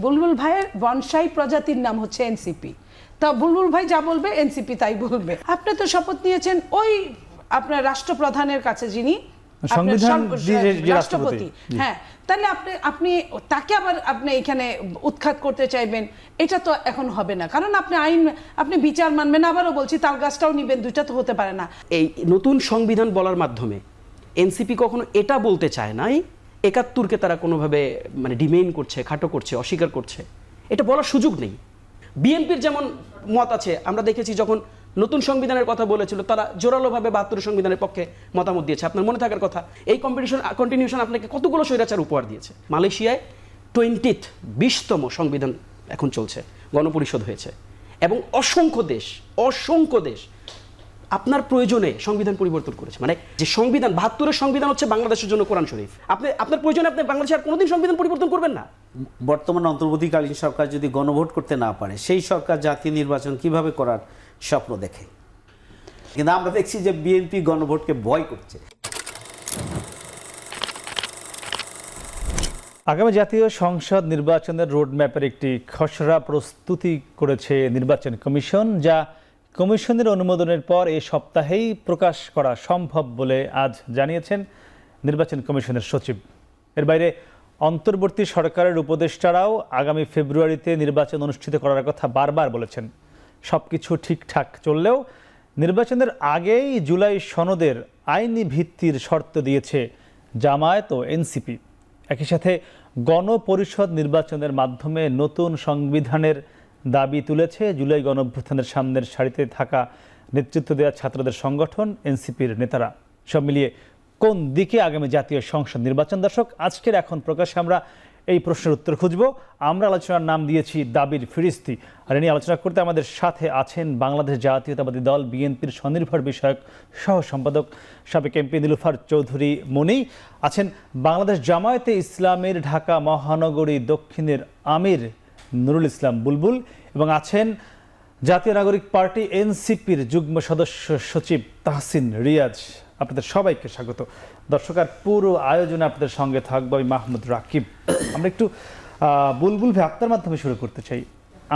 বুলবুল ভাইয়ের বনসাই প্রজাতির নাম হচ্ছে এনসিপি। তা বুলবুল ভাই যা বলবে এনসিপি তাই বলবে। আপনি তো শপথ নিয়েছেন ওই আপনার রাষ্ট্রপ্রধানের কাছে, যিনি রাষ্ট্রপতি। হ্যাঁ, তাহলে আপনি তাকে আবার আপনি এখানে উৎখাত করতে চাইবেন, এটা তো এখন হবে না। কারণ আপনি বিচার মানবেন, আবারও বলছি তাল গাছটাও নিবেন, দুইটা তো হতে পারে না। এই নতুন সংবিধান বলার মাধ্যমে এনসিপি কখনো এটা বলতে চায় নাই ৭১কে তারা কোনোভাবে মানে ডিমেইন করছে, খাটো করছে, অস্বীকার করছে, এটা বলার সুযোগ নেই। বিএনপির যেমন মত আছে, আমরা দেখেছি যখন নতুন সংবিধানের কথা বলেছিল তারা জোরালোভাবে ৭২ সংবিধানের পক্ষে মতামত দিয়েছে। আপনার মনে থাকার কথা, এই কন্টিনিউশন আপনাকে কতগুলো স্বৈরাচার উপহার দিয়েছে। মালয়েশিয়ায় 20তম সংবিধান এখন চলছে, গণপরিষদ হয়েছে, এবং অসংখ্য দেশ আপনার প্রয়োজনে সংবিধান পরিবর্তন করেছে। মানে যে সংবিধান ৭২-এর সংবিধান হচ্ছে বাংলাদেশের জন্য কোরআন শরীফ। আপনার প্রয়োজনে আপনি বাংলাদেশে আর কোনোদিন সংবিধান পরিবর্তন করবেন না। বর্তমান অন্তর্বর্তীকালীন সরকার যদি গণভোট করতে না পারে, সেই সরকার জাতীয় নির্বাচন কিভাবে করার স্বপ্ন দেখে? কিন্তু আমরা দেখছি যে বিএনপি গণভোটকে ভয় করছে। আগামী জাতীয় সংসদ নির্বাচনের রোডম্যাপের একটি খসড়া প্রস্তুতি করেছে নির্বাচন কমিশন, যা কমিশনের অনুমোদনের পর এই সপ্তাহেই প্রকাশ করা সম্ভব বলে আজ জানিয়েছেন নির্বাচন কমিশনের সচিব। এর বাইরে অন্তর্বর্তী সরকারের উপদেষ্টারাও আগামী ফেব্রুয়ারিতে নির্বাচন অনুষ্ঠিত করার কথা বারবার বলেছেন। সবকিছু ঠিকঠাক চললেও নির্বাচনের আগেই জুলাই সনদের আইনি ভিত্তির শর্ত দিয়েছে জামায়াত ও এনসিপি। একই সাথে গণপরিষদ নির্বাচনের মাধ্যমে নতুন সংবিধানের দাবি তুলেছে জুলাই গণঅভ্যুত্থানের সামনের সারিতে থাকা নেতৃত্ব দেওয়া ছাত্রদের সংগঠন এনসিপির নেতারা। সব মিলিয়ে কোন দিকে আগামী জাতীয় সংসদ নির্বাচন? দর্শক, আজকের এখন প্রকাশে আমরা এই প্রশ্নের উত্তর খুঁজব। আমরা আলোচনার নাম দিয়েছি দাবির ফিরিস্তি। আর এ নিয়ে আলোচনা করতে আমাদের সাথে আছেন বাংলাদেশ জাতীয়তাবাদী দল বিএনপির স্বনির্ভর বিষয়ক সহ সম্পাদক সাবেক এমপি নীলুফার চৌধুরী মনি, আছেন বাংলাদেশ জামায়াতে ইসলামের ঢাকা মহানগরী দক্ষিণের আমির নুরুল ইসলাম বুলবুল, এবং আছেন জাতীয় নাগরিক পার্টি এনসিপির যুগ্ম সদস্য সচিব তাহসিন রিয়াজ। আপনাদের সবাইকে স্বাগত। দর্শক, আর পুরো আয়োজনে আপনাদের সঙ্গে থাকবো আমি মাহমুদ রাকিব। আমরা একটু বুলবুল ভাই আপনার মাধ্যমে শুরু করতে চাই।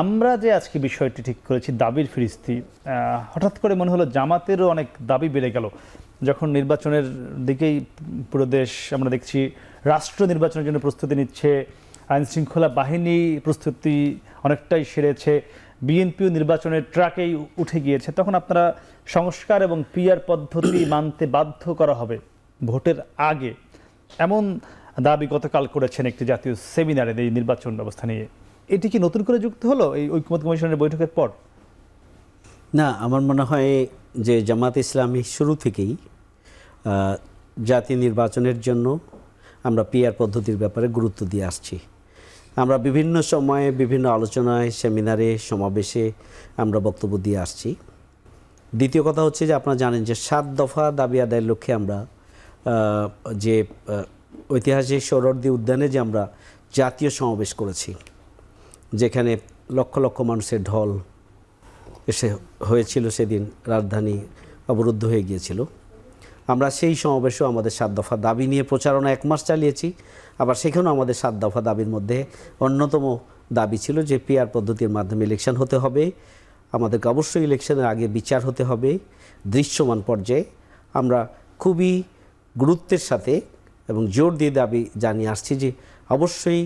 আমরা যে আজকে বিষয়টি ঠিক করেছি দাবির ফিরিস্তি, হঠাৎ করে মনে হলো জামাতেরও অনেক দাবি বেড়ে গেল যখন নির্বাচনের দিকেই পুরো দেশ আমরা দেখছি রাষ্ট্র নির্বাচনের জন্য প্রস্তুতি নিচ্ছে, আইন শৃঙ্খলা বাহিনী প্রস্তুতি অনেকটাই সেরেছে, বিএনপিও নির্বাচনের ট্র্যাকেই উঠে গিয়েছে। তখন আপনারা সংস্কার এবং পিআর পদ্ধতি মানতে বাধ্য করা হবে ভোটের আগে, এমন দাবি গতকাল করেছেন একটি জাতীয় সেমিনারে এই নির্বাচন ব্যবস্থা নিয়ে। এটি কি নতুন করে যুক্ত হলো এই ঐকমত্য কমিশনের বৈঠকের পর? না, আমার মনে হয় যে জামাত ইসলামী শুরু থেকেই জাতীয় নির্বাচনের জন্য আমরা পিআর পদ্ধতির ব্যাপারে গুরুত্ব দিয়ে আসছি। আমরা বিভিন্ন সময়ে বিভিন্ন আলোচনায়, সেমিনারে, সমাবেশে আমরা বক্তব্য দিয়ে আসছি। দ্বিতীয় কথা হচ্ছে যে আপনারা জানেন যে ৭ দফা দাবি আদায়ের লক্ষ্যে আমরা যে ঐতিহাসিক সোহরাওয়ার্দী উদ্যানে যে আমরা জাতীয় সমাবেশ করেছি, যেখানে লক্ষ লক্ষ মানুষের ঢল এসে হয়েছিল, সেদিন রাজধানী অবরুদ্ধ হয়ে গিয়েছিল। আমরা সেই সমাবেশেও আমাদের ৭ দফা দাবি নিয়ে প্রচারণা ১ মাস চালিয়েছি। আবার সেখানেও আমাদের ৭ দফা দাবির মধ্যে অন্যতম দাবি ছিল যে পিআর পদ্ধতির মাধ্যমে ইলেকশন হতে হবে, আমাদেরকে অবশ্যই ইলেকশনের আগে বিচার হতে হবে দৃশ্যমান পর্যায়ে। আমরা খুবই গুরুত্বের সাথে এবং জোর দিয়ে দাবি জানিয়ে আসছি যে অবশ্যই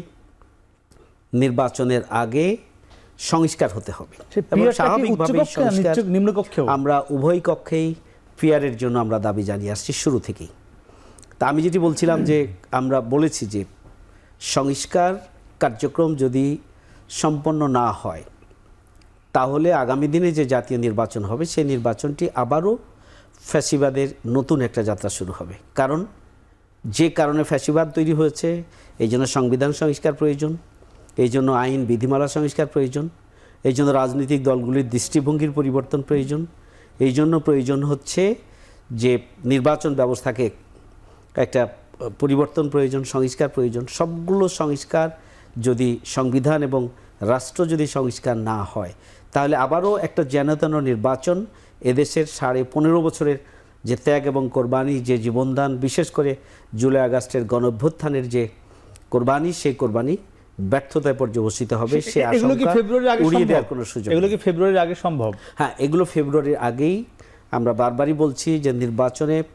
নির্বাচনের আগে সংস্কার হতে হবে। স্বাভাবিকভাবে আমরা উভয় কক্ষেই পিআরের জন্য আমরা দাবি জানিয়ে আসছি শুরু থেকেই। তা আমি যেটি বলছিলাম যে আমরা বলেছি যে সংস্কার কার্যক্রম যদি সম্পন্ন না হয় তাহলে আগামী দিনে যে জাতীয় নির্বাচন হবে সেই নির্বাচনটি আবারও ফ্যাসিবাদের নতুন একটা যাত্রা শুরু হবে। কারণ যে কারণে ফ্যাসিবাদ তৈরি হয়েছে, এই জন্য সংবিধান সংস্কার প্রয়োজন, এই জন্য আইন বিধিমালা সংস্কার প্রয়োজন, এই জন্য রাজনৈতিক দলগুলির দৃষ্টিভঙ্গির পরিবর্তন প্রয়োজন, এই জন্য প্রয়োজন হচ্ছে যে নির্বাচন ব্যবস্থাকে একটা পরিবর্তন প্রয়োজন, সংস্কার প্রয়োজন। সবগুলো সংস্কার যদি সংবিধান এবং রাষ্ট্র যদি সংস্কার না হয় তাহলে আবারও একটা যেনতেন নির্বাচন এদেশের 15.5 বছরের যে ত্যাগ এবং কোরবানি, যে জীবনদান, বিশেষ করে জুলাই আগস্টের গণঅভ্যুত্থানের যে কোরবানি, সেই কোরবানি ব্যর্থতায় পর্যবসিত হবে, সে এগুলো কি আশঙ্কা ফেব্রুয়ারির আগে উড়িয়ে সম্ভব? দেওয়ার কোনো সুযোগ এগুলো নেই। কি ফেব্রুয়ারির আগে সম্ভব? হ্যাঁ, এগুলো ফেব্রুয়ারির আগেই, আমরা বারবারই বলছি যে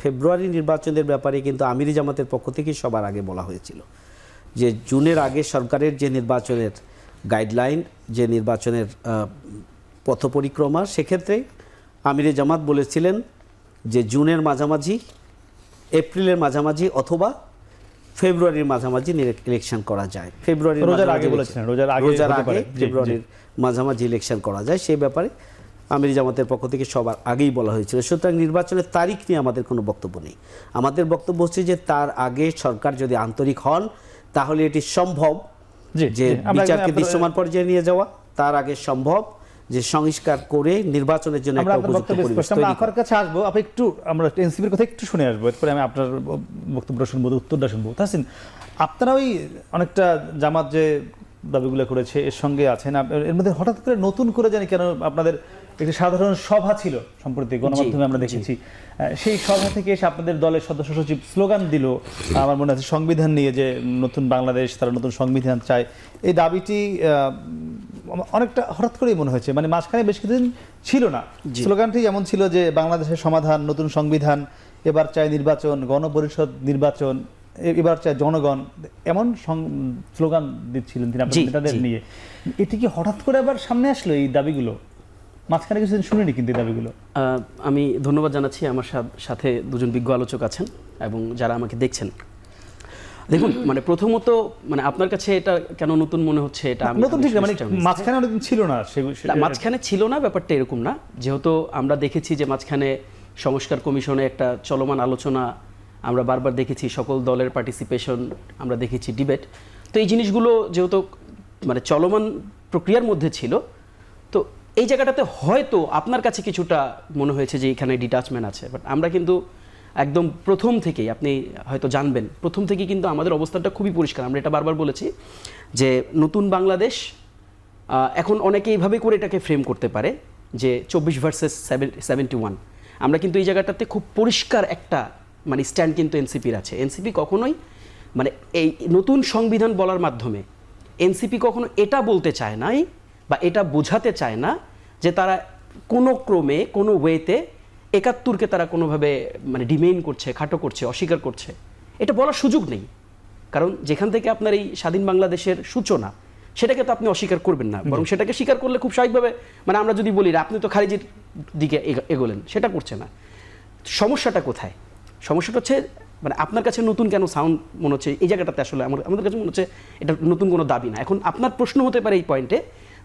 ফেব্রুয়ারি নির্বাচনের ব্যাপারে কিন্তু আমিরি জামাতের পক্ষ থেকে সবার আগে বলা হয়েছিল যে জুনের আগে সরকারের যে নির্বাচনের গাইডলাইন, যে নির্বাচনের পথপরিক্রমা, সেক্ষেত্রে আমিরি জামাত বলেছিলেন যে জুনের মাঝামাঝি, এপ্রিলের মাঝামাঝি অথবা ফেব্রুয়ারির মাঝামাঝি ইলেকশন করা যায়। ফেব্রুয়ারির রোজার মাঝামাঝি আগে election- বলেছিলেন, রোজার আগে রোজার হতে আগে পারে। জি, জি। ফেব্রুয়ারির মাঝামাঝি ইলেকশন করা যায়, সেই ব্যাপারে আমিরি জামাতের পক্ষ থেকে সবার আগেই বলা হয়েছিল। সুতরাং নির্বাচনের তারিখ নিয়ে আমাদের কোনো বক্তব্য নেই। আমাদের বক্তব্য হচ্ছে যে তার আগে সরকার যদি আন্তরিক হন তাহলে এটি সম্ভব জি, যে জি, আমরা বিচারকে আপনার- দৃশ্যমান পর্যায়ে নিয়ে যাওয়া, তার আগে সম্ভব যে সংস্কার করে নির্বাচনের জন্য আমরা একটা আপনার উপযুক্ত বক্তব্য পরিবেশ স্পষ্ট। আমরা তৈরি আপনার করা। কাছে আসবো, আপনি একটু আমরা এনসিপির কথা একটু শুনে আসবো, এরপরে আমি আপনার বক্তব্যটা শুনবো, উত্তরটা শুনবো। তাহসিন, আপনারা ওই অনেকটা জামাত যে দাবিগুলো করেছে এর সঙ্গে আছেন, এর মধ্যে হঠাৎ করে নতুন করে জানি কেন আপনাদের একটি সাধারণ সভা ছিল সম্প্রতি গণমাধ্যমে আমরা দেখেছি, সেই সভা থেকে এসে আপনাদের দলের সদস্য সচিব স্লোগান দিল, আমার মনে আছে সংবিধান নিয়ে, যে নতুন বাংলাদেশ, তারা নতুন সংবিধান চায়। এই দাবিটি অনেকটা হঠাৎ করেই মনে হয়েছে, মানে মাঝখানে বেশ কিছুদিন ছিল না। স্লোগানটি যেমন ছিল যে বাংলাদেশের সমাধান, নতুন সংবিধান, এবার চাই নির্বাচন, গণপরিষদ নির্বাচন, এবার চাই জনগণ, এমন স্লোগান দিচ্ছিলেন তিনি আপনাদের নেতাদের নিয়ে। এটি কি হঠাৎ করে আবার সামনে আসলো এই দাবিগুলো? মাঝখানে কিছুদিন শুনিনি কিন্তু এই দাবিগুলো। আমি ধন্যবাদ জানাচ্ছি, আমার সাথে দুজন বিজ্ঞ আলোচক আছেন এবং যারা আমাকে দেখছেন। দেখুন, মানে প্রথমত মানে আপনার কাছে এটা কেন নতুন মনে হচ্ছে, এটা আমি নতুন ঠিক না, মানে মাঝখানে অনেকদিন ছিল না, মাঝখানে ছিল না, ব্যাপারটা এরকম না। যেহেতু আমরা দেখেছি যে মাঝখানে সংস্কার কমিশনে একটা চলমান আলোচনা, আমরা বারবার দেখেছি সকল দলের পার্টিসিপেশন, আমরা দেখেছি ডিবেট। তো এই জিনিসগুলো যেহেতু মানে চলমান প্রক্রিয়ার মধ্যে ছিল, তো এই জায়গাটাতে হয়তো আপনার কাছে কিছুটা মনে হয়েছে যে এখানে ডিটাচমেন্ট আছে। বাট আমরা কিন্তু একদম প্রথম থেকেই, আপনি হয়তো জানবেন, প্রথম থেকেই কিন্তু আমাদের অবস্থানটা খুবই পরিষ্কার। আমরা এটা বারবার বলেছি যে নতুন বাংলাদেশ, এখন অনেকে এইভাবে করে এটাকে ফ্রেম করতে পারে যে 24 ভার্সেস 71। আমরা কিন্তু এই জায়গাটাতে খুব পরিষ্কার একটা মানে স্ট্যান্ড কিন্তু এনসিপির আছে। এনসিপি কখনোই মানে এই নতুন সংবিধান বলার মাধ্যমে এনসিপি কখনো এটা বলতে চায় নাই বা এটা বোঝাতে চায় না যে তারা কোনো ক্রমে কোনো ওয়েতে 71কে তারা কোনোভাবে মানে ডিমেইন করছে, খাটো করছে, অস্বীকার করছে। এটা বলার সুযোগ নেই, কারণ যেখান থেকে আপনার এই স্বাধীন বাংলাদেশের সূচনা, সেটাকে তো আপনি অস্বীকার করবেন না, বরং সেটাকে স্বীকার করলে খুব স্বাভাবিকভাবে, মানে আমরা যদি বলি আপনি তো খারিজির দিকে এগোলেন, সেটা করছে না। সমস্যাটা কোথায়? সমস্যাটা হচ্ছে মানে আপনার কাছে নতুন কেন সাউন্ড মনে হচ্ছে এই জায়গাটাতে, আসলে আমাদের কাছে মনে হচ্ছে এটা নতুন কোনো দাবি না। এখন আপনার প্রশ্ন হতে পারে এই পয়েন্টে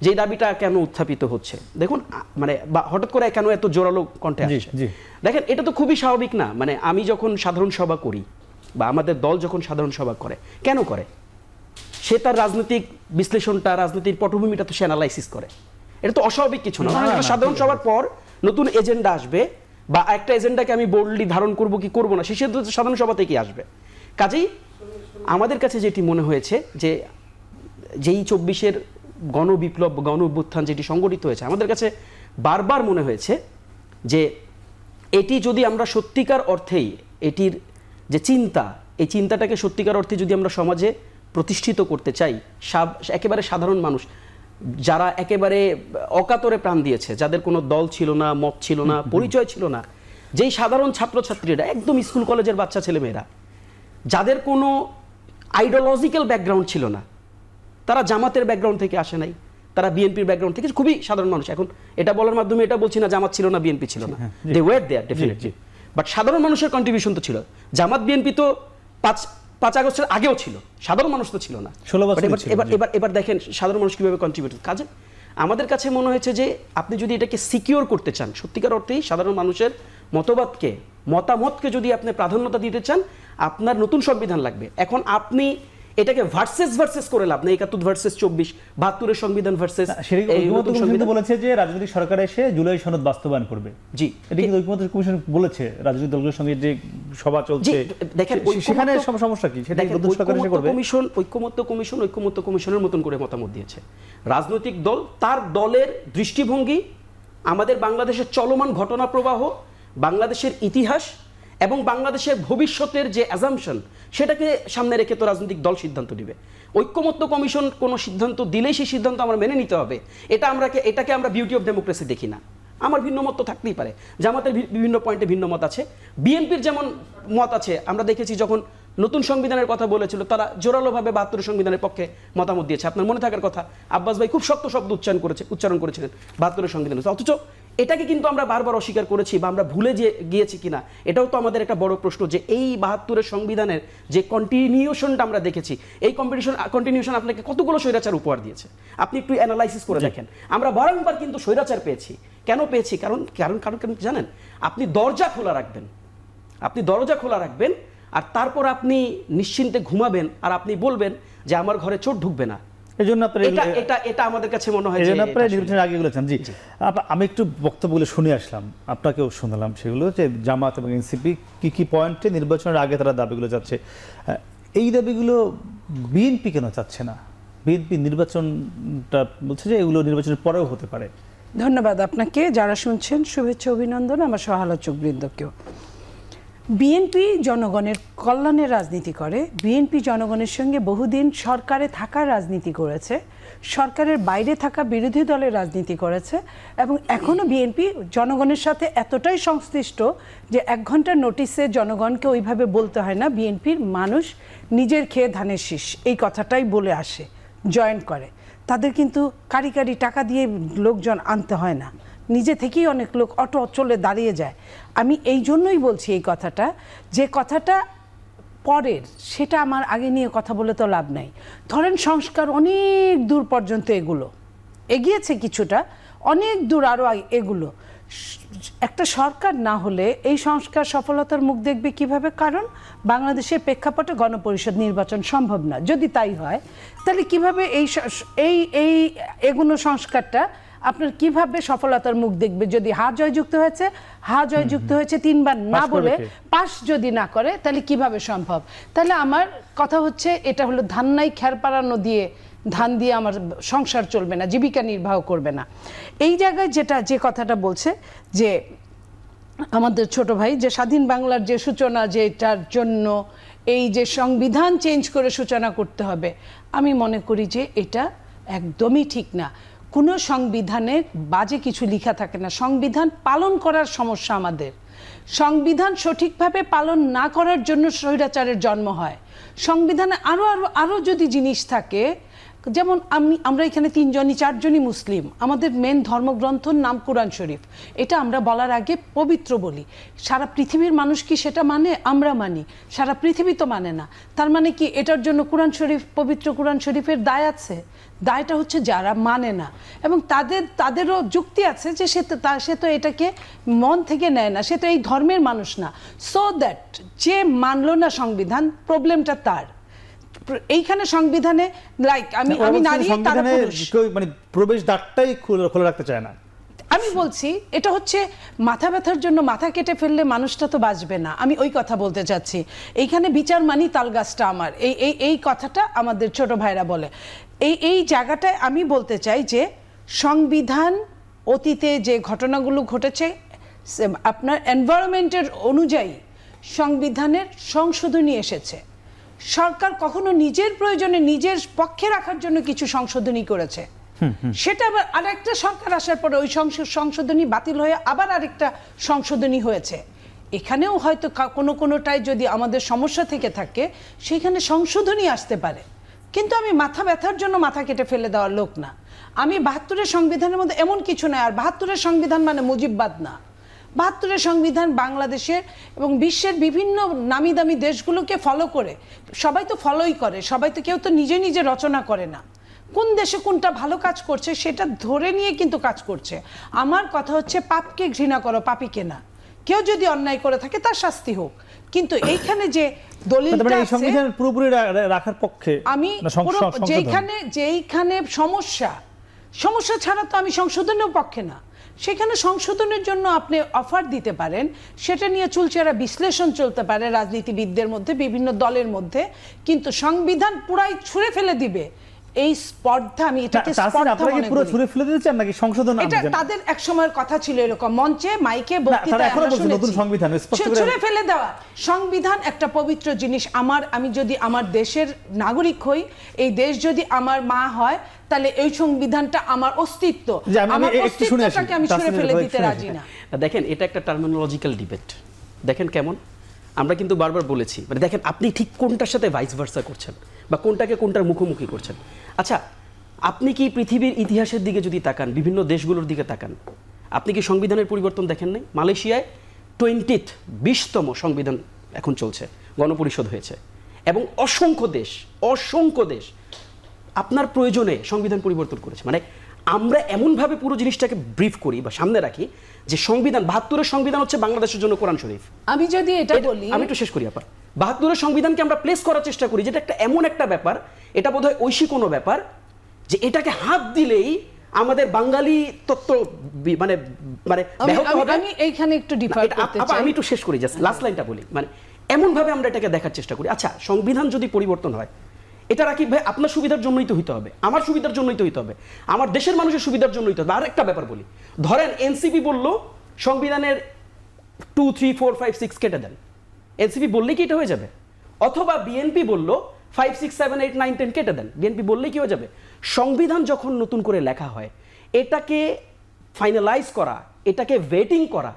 যে এই দাবিটা কেন উত্থাপিত হচ্ছে। দেখুন, মানে বা হঠাৎ করে কেন এত জোরালো কণ্ঠে আসছে। দেখেন, এটা তো খুবই স্বাভাবিক না। মানে আমি যখন সাধারণ সভা করি বা আমাদের দল যখন সাধারণ সভা করে, কেন করে? সে তার রাজনৈতিক বিশ্লেষণটা, রাজনীতির পটভূমিটা তো সে অ্যানালাইসিস করে। এটা তো অস্বাভাবিক কিছু না। সাধারণ সভার পর নতুন এজেন্ডা আসবে বা একটা এজেন্ডাকে আমি বোল্ডলি ধারণ করব কি করব না, সে সিদ্ধান্ত সাধারণ সভা থেকেই আসবে। কাজেই আমাদের কাছে যেটি মনে হয়েছে যে যেই 24-এর গণবিপ্লব, গণ অভ্যুত্থান যেটি সংগঠিত হয়েছে, আমাদের কাছে বারবার মনে হয়েছে যে এটি যদি আমরা সত্যিকার অর্থেই এটির যে চিন্তা, এই চিন্তাটাকে সত্যিকার অর্থে যদি আমরা সমাজে প্রতিষ্ঠিত করতে চাই, একেবারে সাধারণ মানুষ যারা একেবারে অকাতরে প্রাণ দিয়েছে, যাদের কোনো দল ছিল না, মত ছিল না, পরিচয় ছিল না, যেই সাধারণ ছাত্রছাত্রীরা, একদম স্কুল কলেজের বাচ্চা ছেলেমেয়েরা, যাদের কোনো আইডিওলজিক্যাল ব্যাকগ্রাউন্ড ছিল না, তারা জামাতের ব্যাকগ্রাউন্ড থেকে আসে নাই, তারা বিএনপির ব্যাকগ্রাউন্ড থেকে, খুবই সাধারণ মানুষ। এখন এটা বলার মাধ্যমে এটা বলছি না জামাত ছিল না, বিএনপি ছিল না, they were there definitely, but সাধারণ মানুষের কন্ট্রিবিউশন তো ছিল। জামাত বিএনপি তো 5 আগস্টের আগেও ছিল, সাধারণ মানুষ তো ছিল না। এবার দেখেন সাধারণ মানুষ কিভাবে কন্ট্রিবিউট। কাজে আমাদের কাছে মনে হয়েছে যে আপনি যদি এটাকে সিকিউর করতে চান, সত্যিকার অর্থেই সাধারণ মানুষের মতামতকে যদি আপনি প্রাধান্যতা দিতে চান, আপনার নতুন সংবিধান লাগবে। এখন আপনি এটাকে ভার্সেস করে লাভ নেই, 71 ভার্সেস 24, 72-এর সংবিধান ভার্সেস বলেছে যে রাজনৈতিক সরকার এসে জুলাই সনদ বাস্তবায়ন করবে। জি, এটা কিন্তু ঐক্যমত্য কমিশন বলেছে, রাজনৈতিক দলগুলোর সঙ্গে যে সভা চলছে, দেখেন সেখানে সমস্যা কি? সেটা নতুন সরকার এসে করবে। ঐক্যমত্য কমিশনের মতন করে মতামত দিয়েছে। রাজনৈতিক দল তার দলের দৃষ্টিভঙ্গি, আমাদের বাংলাদেশের চলমান ঘটনা প্রবাহ, বাংলাদেশের ইতিহাস এবং বাংলাদেশের ভবিষ্যতের যে অ্যাজাম্পশন, সেটাকে সামনে রেখে তো রাজনৈতিক দল সিদ্ধান্ত নেবে। ঐক্যমত্য কমিশন কোনো সিদ্ধান্ত দিলেই সেই সিদ্ধান্ত আমরা মেনে নিতে হবে, এটাকে আমরা বিউটি অফ ডেমোক্রেসি দেখি না। আমার ভিন্ন মত তো থাকতেই পারে, জামাতের বিভিন্ন পয়েন্টে ভিন্ন মত আছে, বিএনপির যেমন মত আছে। আমরা দেখেছি যখন নতুন সংবিধানের কথা বলেছিল তারা জোরালোভাবে ৭২ সংবিধানের পক্ষে মতামত দিয়েছে। আপনার মনে থাকার কথা, আব্বাস ভাই খুব শক্ত শব্দ উচ্চারণ করেছিলেন ৭২ সংবিধানে। অথচ এটাকে কিন্তু আমরা বারবার অস্বীকার করেছি বা আমরা ভুলে গিয়েছি কিনা, এটাও তো আমাদের একটা বড় প্রশ্ন, যে এই ৭২ সংবিধানের যে কন্টিনিউশনটা আমরা দেখেছি, এই কন্টিনিউশন আপনাকে কতগুলো স্বৈরাচার উপহার দিয়েছে আপনি একটু অ্যানালাইসিস করে দেখেন। আমরা বারংবার কিন্তু স্বৈরাচার পেয়েছি। কেন পেয়েছি? কারণ জানেন, আপনি দরজা খোলা রাখবেন আর তারপর আপনি নিশ্চিন্তে ঘুমাবেন আর আপনি বলবেন যে আমার ঘরে চোর ঢুকবে না। এজন্য এটা আমাদের কাছে মনে হয় এজন্য আপনারা নির্বাচনের আগে বলেছেন। জি, আমি একটু বক্তব্যগুলো শুনে আসলাম, আপনাকেও শোনালাম সেগুলো, যে জামাত এবং এনসিপি কি পয়েন্টে নির্বাচনের আগে তারা দাবিগুলো যাচ্ছে। এই দাবিগুলো বিএনপি কেন চাচ্ছে না? বিএনপি নির্বাচনটা বলছে যে এগুলো নির্বাচনের পরেও হতে পারে। ধন্যবাদ আপনাকে, যারা শুনছেন শুভেচ্ছা অভিনন্দন আমার সহালোচক বৃন্দকেও। বিএনপি জনগণের কল্যাণের রাজনীতি করে, বিএনপি জনগণের সঙ্গে বহুদিন সরকারে থাকার রাজনীতি করেছে, সরকারের বাইরে থাকা বিরোধী দলের রাজনীতি করেছে, এবং এখনও বিএনপি জনগণের সাথে এতটাই সংশ্লিষ্ট যে 1 ঘন্টার নোটিসে জনগণকে ওইভাবে বলতে হয় না। বিএনপির মানুষ নিজের খেয়ে ধানের শীষ এই কথাটাই বলে আসে, জয়েন করে। তাদের কিন্তু কারি টাকা দিয়ে লোকজন আনতে হয় না, নিজে থেকেই অনেক লোক অটো চলে দাঁড়িয়ে যায়। আমি এই জন্যই বলছি এই কথাটা, যে কথাটা পরের, সেটা আমার আগে নিয়ে কথা বলে তো লাভ নাই। ধরেন সংস্কার অনেক দূর পর্যন্ত এগিয়েছে কিছুটা, অনেক দূর আরও এগুলো। একটা সরকার না হলে এই সংস্কার সফলতার মুখ দেখবে কিভাবে? কারণ বাংলাদেশের প্রেক্ষাপটে গণপরিষদ নির্বাচন সম্ভব না। যদি তাই হয় তাহলে কিভাবে এই এগুলো সংস্কারটা আপনার কিভাবে সফলতার মুখ দেখবে? যদি জয়যুক্ত হয়েছে 3 বার না বলে পাস যদি না করে, তাহলে কিভাবে সম্ভব? তাহলে আমার কথা হচ্ছে, এটা হলো ধান নাই খ্যার পাড়ানো দিয়ে, ধান দিয়ে আমার সংসার চলবে না, জীবিকা নির্বাহ করবে না। এই জায়গায় যে কথাটা বলছে যে আমাদের ছোট ভাই, যে স্বাধীন বাংলার যে সূচনা, যেটার জন্য এই যে সংবিধান চেঞ্জ করে সূচনা করতে হবে, আমি মনে করি যে এটা একদমই ঠিক না। কোনো সংবিধানে বাজে কিছু লেখা থাকে না, সংবিধান পালন করার সমস্যা আমাদের। সংবিধান সঠিকভাবে পালন না করার জন্য স্বৈরাচারের জন্ম হয়। সংবিধানে আরও যদি জিনিস থাকে, যেমন আমরা এখানে 4জনই মুসলিম, আমাদের মেন ধর্মগ্রন্থর নাম কোরআন শরীফ, এটা আমরা বলার আগে পবিত্র বলি। সারা পৃথিবীর মানুষ কি সেটা মানে? আমরা মানি, সারা পৃথিবী তো মানে না। তার মানে কি এটার জন্য পবিত্র কোরআন শরীফের দায় আছে? দায়টা হচ্ছে যারা মানে না, এবং তাদেরও যুক্তি আছে যে সে তো এটাকে মন থেকে নেয় না, সে তো এই ধর্মের মানুষ না। সো দ্যাট যে মানলো না সংবিধান, প্রবলেমটা তার। এইখানে সংবিধানে আমি নারী, তারা পুরুষ, মানে প্রবেশ দ্বারটাই খোলা রাখতে চায় না। আমি বলছি এটা হচ্ছে মাথা ব্যথার জন্য মাথা কেটে ফেললে মানুষটা তো বাঁচবে না। আমি ওই কথা বলতে চাচ্ছি। এইখানে বিচার মানি তাল গাছটা আমার, এই কথাটা আমাদের ছোট ভাইরা বলে। এই জায়গাটায় আমি বলতে চাই যে সংবিধান অতীতে যে ঘটনাগুলো ঘটেছে, আপনার এনভায়রনমেন্টের অনুযায়ী সংবিধানের সংশোধনী এসেছে। সরকার কখনো নিজের প্রয়োজনে নিজের পক্ষে রাখার জন্য কিছু সংশোধনী করেছে, সেটা আবার আরেকটা সরকার আসার পরে ওই সংশোধনী বাতিল হয়ে আবার আরেকটা সংশোধনী হয়েছে। এখানেও হয়তো কোনোটায় যদি আমাদের সমস্যা থেকে থাকে, সেখানে সংশোধনী আসতে পারে। কিন্তু আমি মাথা ব্যথার জন্য মাথা কেটে ফেলে দেওয়ার লোক না। আমি ৭২-এর সংবিধানের মধ্যে এমন কিছু নাই, আর ৭২-এর সংবিধান মানে মুজিববাদ না। ৭২-এর সংবিধান বাংলাদেশের এবং বিশ্বের বিভিন্ন নামি দামি দেশগুলোকে ফলো করে, সবাই তো ফলোই করে, সবাই তো, কেউ তো নিজে রচনা করে না। কোন দেশে কোনটা ভালো কাজ করছে সেটা ধরে নিয়ে কিন্তু কাজ করছে। আমার কথা হচ্ছে পাপকে ঘৃণা করো, পাপীকে না। কেউ যদি অন্যায় করে থাকে তার শাস্তি হোক, কিন্তু এইখানে যে দলিলটা আছে সংবিধান পুরোপুরি রাখার পক্ষে আমি, যেইখানে সমস্যা ছাড়া তো আমি সংশোধনের পক্ষে না। সেখানে সংশোধনের জন্য আপনি অফার দিতে পারেন, সেটা নিয়ে চুলচেরা বিশ্লেষণ চলতে পারে রাজনীতিবিদদের মধ্যে, বিভিন্ন দলের মধ্যে, কিন্তু সংবিধান পুরাই ছুঁড়ে ফেলে দিবে এই স্পর্ধা, আমি এটাকে স্পর্ধা আপনারা কি মনে পুরো করি। ছুঁড়ে ফেলে দিয়েছেন নাকি সংশোধন এটা আনবেন? তাদের এক সময়ের কথা ছিল এরকম, মঞ্চে মাইকে তারা বক্তৃতায় এখনো আমরা বলছে শুনেছি। নতুন সংবিধান, স্পষ্ট করে- ছুঁড়ে ফেলে দেওয়া। সংবিধান একটা পবিত্র জিনিস। আমি যদি আমার দেশের নাগরিক হই, এই দেশ যদি আমার মা হয়, তাহলে এই সংবিধানটা আমার অস্তিত্ব, যে আমি আমার একটু শুনে আসি, অস্তিত্বটাকে আমি ছুঁড়ে তাসনিমের ফেলে কথা দিতে শুনে রাজি আসি। না। দেখেন, এটা একটা টার্মিনোলজিক্যাল ডিবেট। দেখেন কেমন, আমরা কিন্তু বারবার বলেছি, মানে দেখেন আপনি ঠিক কোনটার সাথে ভাইস ভার্সা করছেন বা কোনটাকে কোনটার মুখোমুখি করছেন। আচ্ছা, আপনি কি পৃথিবীর ইতিহাসের দিকে যদি তাকান, বিভিন্ন দেশগুলোর দিকে তাকান, আপনি কি সংবিধানের পরিবর্তন দেখেন নাই? মালয়েশিয়ায় 20তম সংবিধান এখন চলছে, গণপরিষদ হয়েছে, এবং অসংখ্য দেশ আপনার প্রয়োজনে সংবিধান পরিবর্তন করেছে। মানে আমরা এমনভাবে পুরো জিনিসটাকে ব্রিফ করি বা সামনে রাখি যে সংবিধান, 72-এর সংবিধান হচ্ছে বাংলাদেশের জন্য কোরআন শরীফ। আমি যদি এটা বলি, আমি একটু শেষ করি আপা। 72-এর সংবিধানকে আমরা প্লেস করার চেষ্টা করি যেটা একটা এমন একটা ব্যাপার, এটা বোধহয় ঐশী কোনো ব্যাপার, যে এটাকে হাত দিলেই আমাদের বাঙালি তত্ত্ব মানে মানে ব্যাহত হবে। আমি এইখানে একটু ডিফার করতে আপা, চাই। আমি একটু শেষ করি, জাস্ট লাস্ট লাইনটা বলি। মানে এমন ভাবে আমরা এটাকে দেখার চেষ্টা করি। আচ্ছা, সংবিধান যদি পরিবর্তন হয়, এটা রাকিব ভাই আপনার সুবিধার জন্যই তো হইতে হবে, আমার সুবিধার জন্যই তো হইতে হবে, আমার দেশের মানুষের সুবিধার জন্যই তো হবে। আর একটা ব্যাপার বলি, ধরেন এনসিপি বললো সংবিধানের 2, 3, 4, 5, 6 কেটে দেন, এনসিপি বললেই কি এটা হয়ে যাবে? অথবা বিএনপি বললো 5, 6, 7, 8, 9, 10 কেটে দেন, বিএনপি বললেই কি হয়ে যাবে? সংবিধান যখন নতুন করে লেখা হয়, এটাকে ফাইনালাইজ করা, এটাকে ভেটিং করা,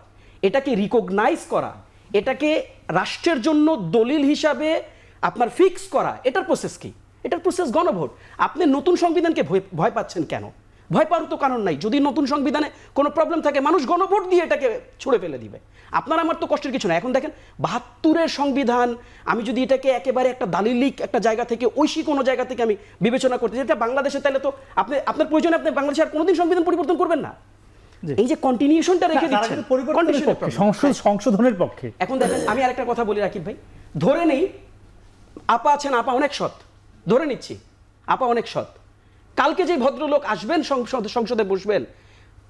এটাকে রিকগনাইজ করা, এটাকে রাষ্ট্রের জন্য দলিল হিসাবে আপনার ফিক্স করা, এটার প্রসেস কি? এটার প্রসেস গণভোট। আপনি নতুন সংবিধানকে ভয় পাচ্ছেন কেন? ভয় পাওয়ার তো কারণ নাই। যদি নতুন সংবিধানে কোনো প্রবলেম থাকে, মানুষ গণভোট দিয়ে এটাকে ছুঁড়ে ফেলে দিবে। আপনার আমার তো কষ্টের কিছু না। এখন দেখেন 72-এর সংবিধান, আমি যদি এটাকে একেবারে একটা দালিলিক একটা জায়গা থেকে, ঐশী কোনো জায়গা থেকে আমি বিবেচনা করতে, যেটা বাংলাদেশে, তাহলে তো আপনার প্রয়োজনে আপনি বাংলাদেশে আর কোনোদিন সংবিধান পরিবর্তন করবেন না। এই যে কন্টিনিউশনটা রেখে দিচ্ছেন, সংশোধনের পক্ষে। এখন দেখেন, আমি আরেকটা কথা বলি রাকিব ভাই, ধরে নেই আপা আছেন, আপা অনেক সৎ, ধরে নিচ্ছি আপা অনেক সৎ, কালকে যে ভদ্রলোক আসবেন সংসদে বসবেন,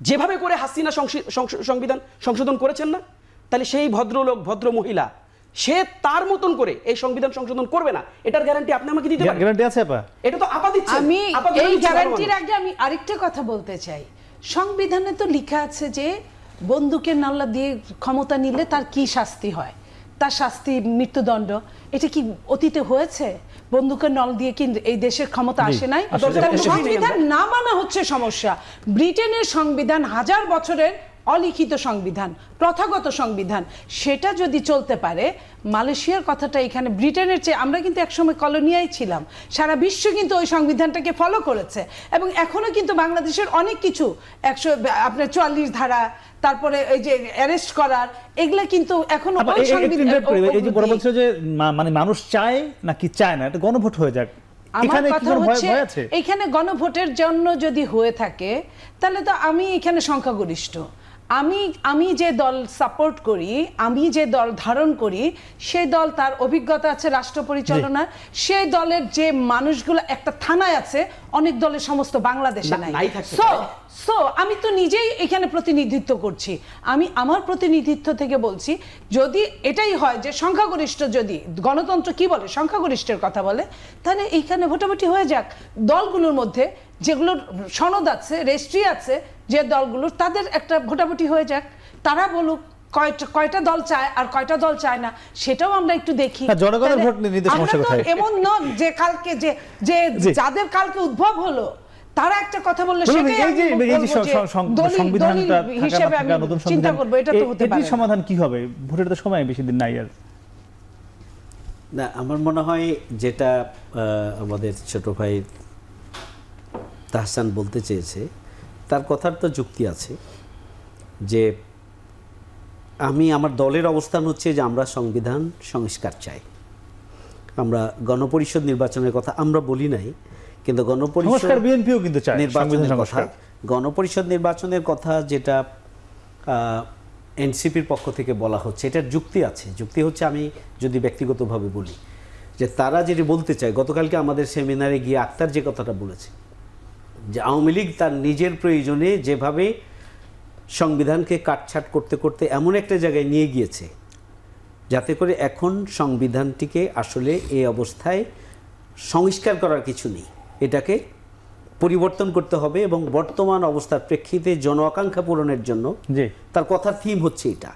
যেভাবে করে হাসিনা সংবিধান সংশোধন করেছেন না, তাহলে সেই ভদ্রলোক, ভদ্র মহিলা, সে তার মতন করে এই সংবিধান সংশোধন করবে না, এটার গ্যারান্টি আপনি আমাকে দিতে পারেন? গ্যারান্টি আছে আপা? এটা তো আপা দিচ্ছে। আমি এই গ্যারান্টির আগে আমি আরেকটা কথা বলতে চাই। সংবিধানে তো লেখা আছে যে বন্দুকের নল্লা দিয়ে ক্ষমতা নিলে তার কি শাস্তি হয়, তার শাস্তি মৃত্যুদণ্ড। এটা কি অতীতে হয়েছে? বন্দুকের নল দিয়ে কি এই দেশের ক্ষমতা আসে নাই? সংবিধান না মানা হচ্ছে সমস্যা। ব্রিটেনের সংবিধান 1000 বছরের অলিখিত সংবিধান, প্রথাগত সংবিধান, সেটা যদি চলতে পারে, মালয়েশিয়ার কথাটা এখানে, ব্রিটেনের চেয়ে আমরা কিন্তু একসময় কলোনিয়াই ছিলাম, সারা বিশ্ব কিন্তু ওই সংবিধানটাকে ফলো করেছে, এবং এখনো কিন্তু বাংলাদেশের অনেক কিছু, আপনার 44 ধারা, তারপরে এই যে অ্যারেস্ট করার, এগুলা কিন্তু এখনো ওই সংবিধান। এই যে বড় বলছে যে মানে মানুষ চায় নাকি চায় না, এটা গণভোট হয়ে যাক, আমার কথা হচ্ছে এখানে গণভোটের জন্য যদি হয়ে থাকে, তাহলে তো আমি এখানে সংখ্যাগরিষ্ঠ, আমি যে দল সাপোর্ট করি, আমি যে দল ধারণ করি, সেই দল, তার অভিজ্ঞতা আছে রাষ্ট্র পরিচালনার, সেই দলের যে মানুষগুলো একটা থানায় আছে, অনেক দলের সমস্ত বাংলাদেশে নাই। সো আমি তো নিজেই এখানে প্রতিনিধিত্ব করছি, আমি আমার প্রতিনিধিত্ব থেকে বলছি, যদি এটাই হয় যে সংখ্যাগরিষ্ঠ, যদি গণতন্ত্র কি বলে, সংখ্যাগরিষ্ঠের কথা বলে, তাহলে এইখানে ভোটাভুটি হয়ে যাক। দলগুলোর মধ্যে যেগুলোর সনদ আছে, রেজিস্ট্রি আছে, যে দলগুলোর, তাদের একটা ভোটাভুটি হয়ে যাক, তারা বলুক কয়টা দল চায় আর কয়টা দল চায় না, সেটাও আমরা একটু দেখি। জনগণের ভোট নিতে সমস্যা কোথায়? এমন নয় যে কালকে যে যাদের কালকে উদ্ভব হলো, তারা একটা কথা বললে সেটাই সংবিধানটা হিসেবে আমি চিন্তা করব, এটা তো হতে পারে। সমাধান কি হবে? ভোটের তো সময় বেশি দিন নাই আর। না, আমার মনে হয় যেটা আমাদের ছোট ভাই তাহসান বলতে চেয়েছে, তার কথার তো যুক্তি আছে, যে আমার দলের অবস্থান হচ্ছে যে আমরা সংবিধান সংস্কার চাই। আমরা গণপরিষদ নির্বাচনের কথা আমরা বলি নাই, কিন্তু গণপরিষদ বিএনপিও কিন্তু চায় নির্বাচনের কথা, গণপরিষদ নির্বাচনের কথা যেটা এনসিপির পক্ষ থেকে বলা হচ্ছে, এটার যুক্তি আছে। যুক্তি হচ্ছে, আমি যদি ব্যক্তিগতভাবে বলি, যে তারা যেটি বলতে চায়, গতকালকে আমাদের সেমিনারে গিয়ে আক্তার যে কথাটা বলেছে, যে আওয়ামী লীগ তার নিজের প্রয়োজনে যেভাবে সংবিধানকে কাটছাট করতে করতে এমন একটা জায়গায় নিয়ে গিয়েছে, যাতে করে এখন সংবিধানটিকে আসলে এই অবস্থায় সংস্কার করার কিছু নেই। এটাকে পরিবর্তন করতে হবে এবং বর্তমান অবস্থার প্রেক্ষিতে জন আকাঙ্ক্ষা পূরণের জন্য জি তার কথার থিম হচ্ছে এটা,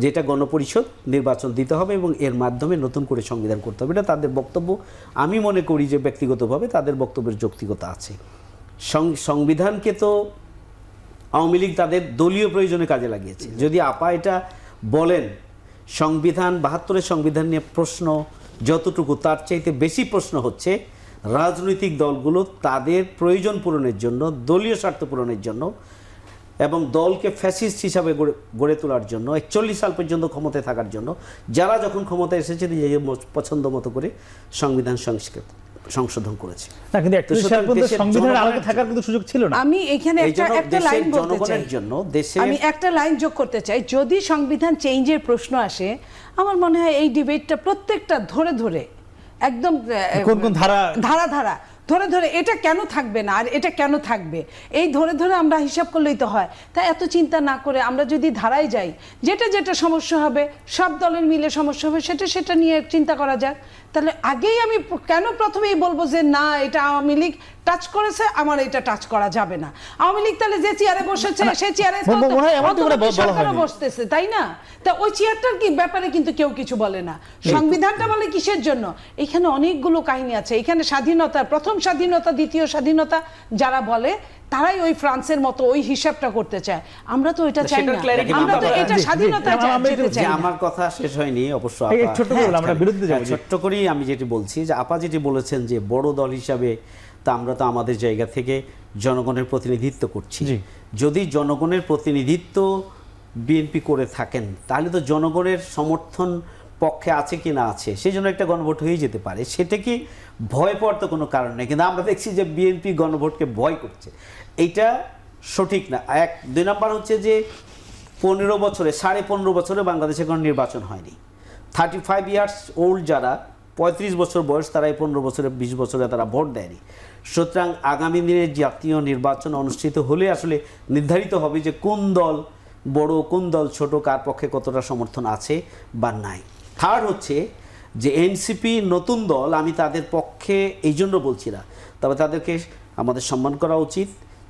যেটা গণপরিষদ নির্বাচন দিতে হবে এবং এর মাধ্যমে নতুন করে সংবিধান করতে হবে। এটা তাদের বক্তব্য। আমি মনে করি যে ব্যক্তিগতভাবে তাদের বক্তব্যের যৌক্তিকতা আছে। সংবিধানকে তো আওয়ামী লীগ তাদের দলীয় প্রয়োজনে কাজে লাগিয়েছে। যদি আপা এটা বলেন সংবিধান ৭২-এর সংবিধান নিয়ে প্রশ্ন যতটুকু, তার চাইতে বেশি প্রশ্ন হচ্ছে রাজনৈতিক দলগুলো তাদের প্রয়োজন পূরণের জন্য, দলীয় স্বার্থ পূরণের জন্য এবং দলকে ফ্যাসিস্ট হিসাবে গড়ে তোলার জন্য ৪১ সাল পর্যন্ত ক্ষমতায় থাকার জন্য যারা যখন ক্ষমতায় এসেছে নিজেদের পছন্দ মতো করে সংবিধান সংশোধন করেছে। না, কিন্তু ৩১ সাল পর্যন্ত সংবিধানের আলোকে থাকার কিন্তু সুযোগ ছিল না। আমি এখানে একটা লাইন বলতে চাই, জনগণের জন্য আমি একটা লাইন যোগ করতে চাই। যদি সংবিধান চেঞ্জের প্রশ্ন আসে, আমার মনে হয় এই ডিবেটটা প্রত্যেকটা ধরে ধরে একদম কোন কোন ধারা ধরে ধরে এটা কেন থাকবে না আর এটা কেন থাকবে, এই ধরে ধরে আমরা হিসাব করলেই তো হয়। তাই এত চিন্তা না করে আমরা যদি ধারায় যাই, যেটা যেটা সমস্যা হবে, সব দলের মিলে সমস্যা হবে, সেটা নিয়ে চিন্তা করা যাক। তাহলে আগেই আমি কেন প্রথমেই বলবো যে না, এটা আওয়ামী লীগ টাচ করেছে, আমার এটা টাচ করা যাবে না। আওয়ামী লীগ তাহলে যে চেয়ারে বসেছে সেই চেয়ারে বসতেছে, তাই না? তা ওই চেয়ারটার কি ব্যাপারে কিন্তু কেউ কিছু বলে না। সংবিধানটা বলে কিসের জন্য? এখানে অনেকগুলো কাহিনী আছে। এখানে স্বাধীনতা, প্রথম স্বাধীনতা, দ্বিতীয় স্বাধীনতা যারা বলে তারাই ওই ফ্রান্সের মতো ওই হিসাবটা করতে চায়। আমরা তো এটা চাই না, আমরা তো এটা স্বাধীনতা চাই। আমার কথা শেষ হয়নি অবশ্য, আমরা বিরুদ্ধে যাব। ছোট্ট করেই আমি যেটি বলছি যে আপা যেটি বলেছেন যে বড় দল হিসাবে তা আমরা তো আমাদের জায়গা থেকে জনগণের প্রতিনিধিত্ব করছি। যদি জনগণের প্রতিনিধিত্ব বিএনপি করে থাকেন তাহলে তো জনগণের সমর্থন পক্ষে আছে কি না আছে সেই জন্য একটা গণভোট হয়ে যেতে পারে। সেটা কি ভয় পাওয়ার তো কোনো কারণ নেই, কিন্তু আমরা দেখছি যে বিএনপি গণভোটকে ভয় করছে। এইটা সঠিক না। ২ নাম্বার হচ্ছে যে ১৫ বছরে ১৫.৫ বছরে বাংলাদেশে কোনো নির্বাচন হয়নি। 35 ইয়ার্স ওল্ড যারা ৩৫ বছর বয়স, তারা এই ১৫ বছরে ২০ বছরে তারা ভোট দেয়নি। সুতরাং আগামী দিনে জাতীয় নির্বাচন অনুষ্ঠিত হলে আসলে নির্ধারিত হবে যে কোন দল বড়, কোন দল ছোট, কার পক্ষে কতটা সমর্থন আছে বা নাই। থার্ড হচ্ছে যে এনসিপি নতুন দল, আমি তাদের পক্ষে এই জন্য বলছি না, তবে তাদেরকে আমাদের সম্মান করা উচিত।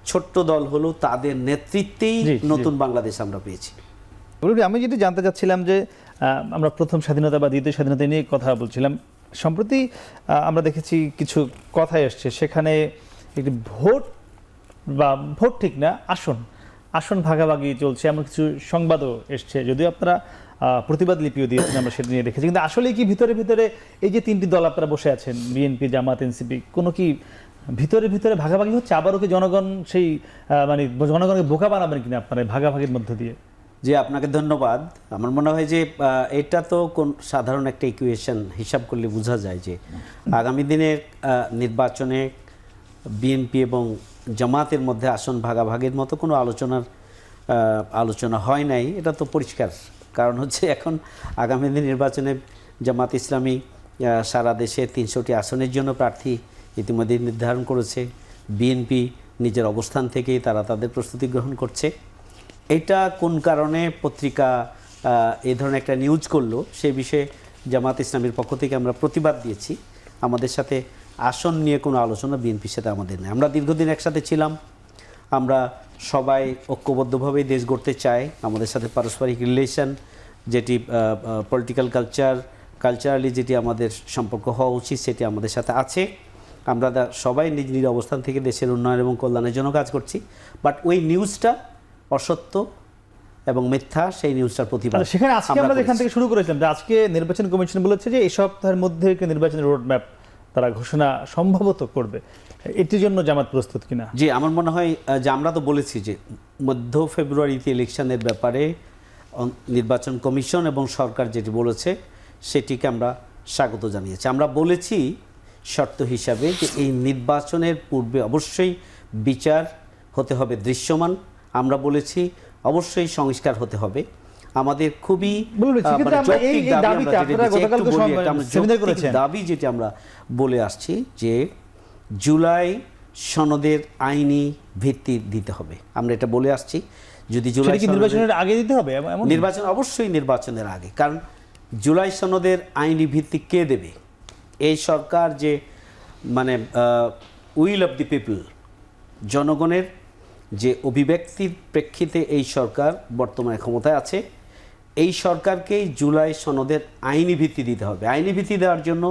ছোট্ট দল হলো, তাদের নেতৃত্বেই নতুন বাংলাদেশ আমরা পেয়েছি। আমি যেটি জানতে চাচ্ছিলাম যে আমরা প্রথম স্বাধীনতা বা দ্বিতীয় স্বাধীনতা নিয়ে কথা বলছিলাম। সম্প্রতি আমরা দেখেছি কিছু কথা এসছে, সেখানে একটি ভোট ঠিক না, আসন ভাগাভাগি চলছে, এমন কিছু সংবাদও এসছে। যদিও আপনারা প্রতিবাদ লিপিও দিয়েছেন, আমরা সেটা নিয়ে দেখেছি। কিন্তু আসলে কি ভিতরে ভিতরে এই যে ৩টি দল আপনারা বসে আছেন, বিএনপি, জামাত, এনসিপি, কোনো কি ভিতরে ভিতরে ভাগাভাগি হচ্ছে? আবারও কি জনগণ সেই মানে জনগণকে বোকা বানাবেন কিনা আপনারা ভাগাভাগির মধ্য দিয়ে? জি, আপনাকে ধন্যবাদ। আমার মনে হয় যে এটা তো কোন সাধারণ একটা ইকুয়েশন হিসাব করলে বোঝা যায় যে আগামী দিনের নির্বাচনে বিএনপি এবং জামাতের মধ্যে আসন ভাগাভাগির মতো কোনো আলোচনা হয় নাই। এটা তো পরিষ্কার। কারণ হচ্ছে এখন আগামী দিন নির্বাচনে জামাত ইসলামী সারা দেশে ৩০০টি আসনের জন্য প্রার্থী ইতিমধ্যে নির্ধারণ করেছে। বিএনপি নিজের অবস্থান থেকেই তারা তাদের প্রস্তুতি গ্রহণ করছে। এটা কোন কারণে পত্রিকা এই ধরনের একটা নিউজ করলো সেই বিষয়ে জামাত ইসলামীর পক্ষ থেকে আমরা প্রতিবাদ দিয়েছি। আমাদের সাথে আসন নিয়ে কোনো আলোচনা বিএনপির সাথে আমাদের নেই। আমরা দীর্ঘদিন একসাথে ছিলাম, আমরা সবাই ঐক্যবদ্ধভাবেই দেশ গড়তে চাই। আমাদের সাথে পারস্পরিক রিলেশন, যেটি পলিটিক্যাল কালচারালি যেটি আমাদের সম্পর্ক হওয়া উচিত, সেটি আমাদের সাথে আছে। আমরা সবাই নিজ নিজ অবস্থান থেকে দেশের উন্নয়ন এবং কল্যাণের জন্য কাজ করছি। বাট ওই নিউজটা অসত্য এবং মিথ্যা, সেই নিউজটার প্রতিবাদ। সেখানে আজকে আমরা যেখান থেকে শুরু করেছিলাম যে আজকে নির্বাচন কমিশন বলেছে যে এই সপ্তাহের মধ্যে নির্বাচনের রোডম্যাপ তারা ঘোষণা সম্ভবত করবে। এটির জন্য জামাত প্রস্তুত কিনা? জি, আমার মনে হয় যে আমরা তো বলেছি যে মধ্য ফেব্রুয়ারিতে ইলেকশনের ব্যাপারে নির্বাচন কমিশন এবং সরকার যেটি বলেছে সেটিকে আমরা স্বাগত জানিয়েছি। আমরা বলেছি শর্ত হিসাবে যে এই নির্বাচনের পূর্বে অবশ্যই বিচার হতে হবে দৃশ্যমান। আমরা বলেছি অবশ্যই সংস্কার হতে হবে। আমাদের খুবই দাবি যেটি আমরা বলে আসছি যে জুলাই সনদের আইনি ভিত্তি দিতে হবে। আমরা এটা বলে আসছি। যদি জুলাই নির্বাচনের আগে দিতে হবে, নির্বাচন অবশ্যই নির্বাচনের আগে, কারণ জুলাই সনদের আইনি ভিত্তি কে দেবে? এই সরকার যে মানে উইল অফ দি পিপল, জনগণের যে অভিব্যক্তির প্রেক্ষিতে এই সরকার বর্তমানে ক্ষমতায় আছে, এই সরকারকেই জুলাই সনদের আইনি ভিত্তি দিতে হবে। আইনি ভিত্তি দেওয়ার জন্য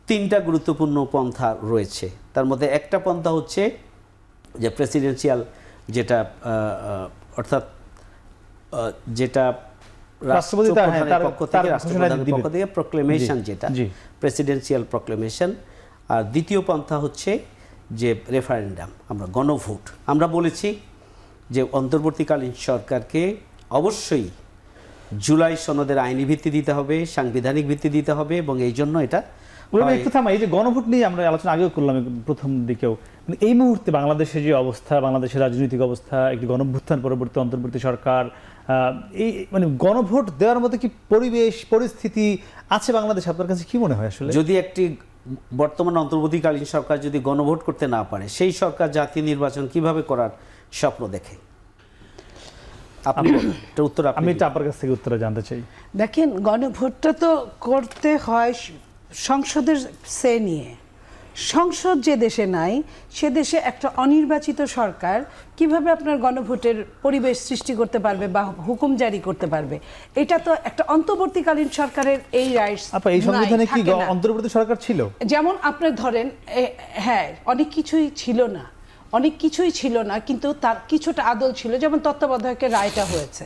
3টা গুরুত্বপূর্ণ পন্থা রয়েছে। তার মধ্যে একটা পন্থা হচ্ছে যে প্রেসিডেন্সিয়াল, যেটা অর্থাৎ যেটা রাষ্ট্রপ্রধানের পক্ষ থেকে প্রক্লেমেশন, যেটা প্রেসিডেন্সিয়াল প্রক্লেমেশন। আর দ্বিতীয় পন্থা হচ্ছে যে রেফারেন্ডাম, আমরা গণভোট। আমরা বলেছি যে অন্তর্বর্তীকালীন সরকারকে অবশ্যই জুলাই সনদের আইনি ভিত্তি দিতে হবে, সাংবিধানিক ভিত্তি দিতে হবে, এবং এই জন্য এটা একটু থামা। এই যে গণভোট নিয়ে আমরা আলোচনা আগেও করলাম প্রথম দিকেও, এই মুহূর্তে বাংলাদেশের যে অবস্থা, বাংলাদেশের রাজনৈতিক অবস্থা, একটি গণভ্যুত্থান পরবর্তী অন্তর্বর্তী সরকার, এই মানে গণভোট দেওয়ার মতো কি পরিবেশ পরিস্থিতি আছে বাংলাদেশ? আপনার কাছে কি মনে হয় আসলে? যদি একটি বর্তমান অন্তর্বর্তীকালীন সরকার যদি গণভোট করতে না পারে, সেই সরকার জাতীয় নির্বাচন কিভাবে করার স্বপ্ন দেখে? আপনি উত্তর, আমি এটা আপনার কাছ থেকে উত্তর জানতে চাই। দেখেন, গণভোটটা তো করতে হয় সংসদের সে নিয়ে। সংসদ যে দেশে নাই, সে দেশে একটা অনির্বাচিত সরকার কিভাবে আপনার গণভোটের পরিবেশ সৃষ্টি করতে পারবে বা হুকুম জারি করতে পারবে? এটা তো একটা অন্তর্বর্তীকালীন সরকারের এই রাইটস। এই সংবিধানে কি অন্তর্বর্তী সরকার ছিল? যেমন আপনি ধরেন, হ্যাঁ, অনেক কিছুই ছিল না, কিন্তু তার কিছুটা আদল ছিল। যেমন তত্ত্বাবধায়কের রায়টা হয়েছে,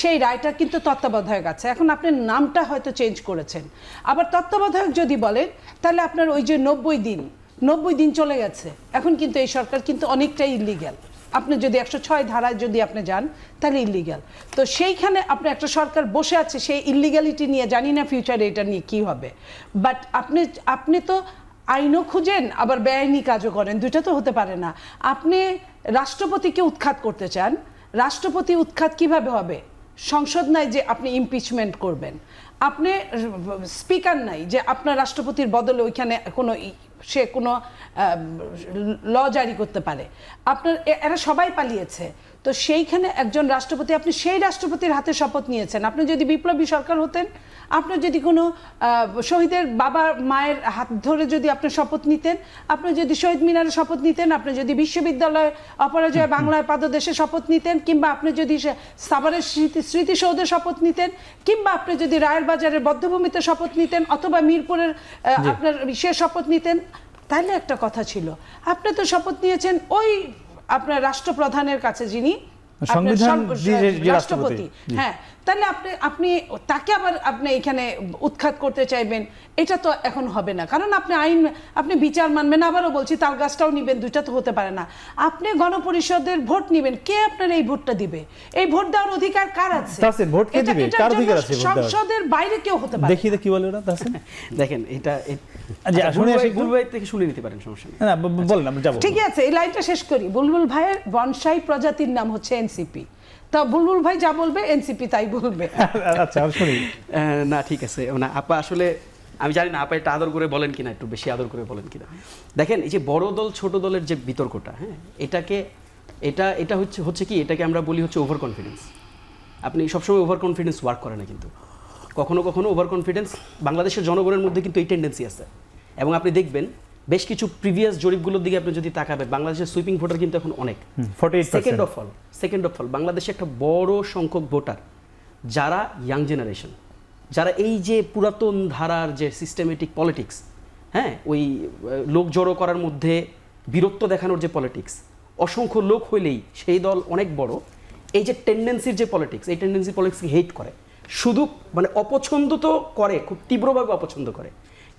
সেই রায়টা কিন্তু তত্ত্বাবধায়ক আছে। এখন আপনি নামটা হয়তো চেঞ্জ করেছেন। আবার তত্ত্বাবধায়ক যদি বলেন, তাহলে আপনার ওই যে 90 দিন চলে গেছে, এখন কিন্তু এই সরকার কিন্তু অনেকটাই ইলিগ্যাল। আপনি যদি 106 ধারায় যদি আপনি যান, তাহলে ইলিগ্যাল। তো সেইখানে আপনি একটা সরকার বসে আছে, সেই ইলিগ্যালিটি নিয়ে, জানি না ফিউচারে এটা নিয়ে কি হবে। বাট আপনি তো আইনও খুঁজেন, আবার বেআইনি কাজও করেন, দুইটা তো হতে পারে না। আপনি রাষ্ট্রপতিকে উৎখাত করতে চান, রাষ্ট্রপতি উৎখাত কিভাবে হবে? সংসদ নাই যে আপনি ইমপিচমেন্ট করবেন, আপনি স্পিকার নাই যে আপনার রাষ্ট্রপতির বদলে ওইখানে সে কোনো ল জারি করতে পারে। এরা সবাই পালিয়েছে। তো সেইখানে একজন রাষ্ট্রপতি, আপনি সেই রাষ্ট্রপতির হাতে শপথ নিয়েছেন। আপনি যদি বিপ্লবী সরকার হতেন, আপনি যদি কোনো শহীদের বাবা মায়ের হাত ধরে যদি আপনি শপথ নিতেন, আপনি যদি শহীদ মিনারে শপথ নিতেন, আপনি যদি বিশ্ববিদ্যালয় অপরাজয় বাংলায় পাদদেশে শপথ নিতেন, কিংবা আপনি যদি সাভারের স্মৃতিসৌধে শপথ নিতেন, কিংবা আপনি যদি রায়ের বাজারের বদ্ধভূমিতে শপথ নিতেন, অথবা মিরপুরের আপনার সে শপথ নিতেন, তাহলে একটা কথা ছিল। আপনি তো শপথ নিয়েছেন ওই আপনার রাষ্ট্রপ্রধানের কাছে, যিনি রাষ্ট্রপতি। হ্যাঁ, তাহলে আপনি তাকে আবার আপনি এখানে উৎখাত করতে চাইবেন, এটা তো এখন হবে না। কারণ আপনি বিচার মানবেন, আবারও বলছি, তাল গাছটাও নিবেন, দুইটা তো হতে পারে না। আপনি গণপরিষদের ভোট নিবেন, কে আপনার এই ভোটটা দিবে? এই ভোট দেওয়ার অধিকার কার আছে? ভোট কে দিবে? কার অধিকার আছে? সংসদের বাইরে কেউ হতে পারে। দেখি কি বলে ওরা। দেখেন, এটা বুলবুল থেকে শুনে নিতে পারেন, সমস্যা নেই। না, বলেন, আমরা যাব। ঠিক আছে, এই লাইনটা শেষ করি। বুলবুল ভাইয়ের বনসাই প্রজাতির নাম হচ্ছে এনসিপি। তা বুলবুল ভাই যা বলবে, এনসিপি তাই বলবে। আচ্ছা, শুনি। না, ঠিক আছে। না আপা, আসলে আমি জানি না আপা এটা আদর করে বলেন কিনা, একটু বেশি আদর করে বলেন কিনা। দেখেন, এই যে বড় দল ছোট দলের যে বিতর্কটা, হ্যাঁ, এটা হচ্ছে কি, এটাকে আমরা বলি হচ্ছে ওভার কনফিডেন্স। আপনি সবসময় ওভার কনফিডেন্স ওয়ার্ক করে না, কিন্তু কখনো কখনো ওভার কনফিডেন্স বাংলাদেশের জনগণের মধ্যে কিন্তু এই টেন্ডেন্সি আছে। এবং আপনি দেখবেন বেশ কিছু প্রিভিয়াস জরিপগুলোর দিকে আপনি যদি তাকাবেন, বাংলাদেশের সুইপিং ভোটার কিন্তু এখন অনেক। সেকেন্ড অফ অল বাংলাদেশে একটা বড় সংখ্যক ভোটার যারা ইয়াং জেনারেশন, যারা এই যে পুরাতন ধারার যে সিস্টেমেটিক পলিটিক্স, হ্যাঁ, ওই লোক জড়ো করার মধ্যে বীরত্ব দেখানোর যে পলিটিক্স, অসংখ্য লোক হইলেই সেই দল অনেক বড়, এই যে টেন্ডেন্সির যে পলিটিক্স, এই টেন্ডেন্সি পলিটিক্সকে হেট করে, শুধু মানে অপছন্দ তো করে, খুব তীব্রভাবে অপছন্দ করে।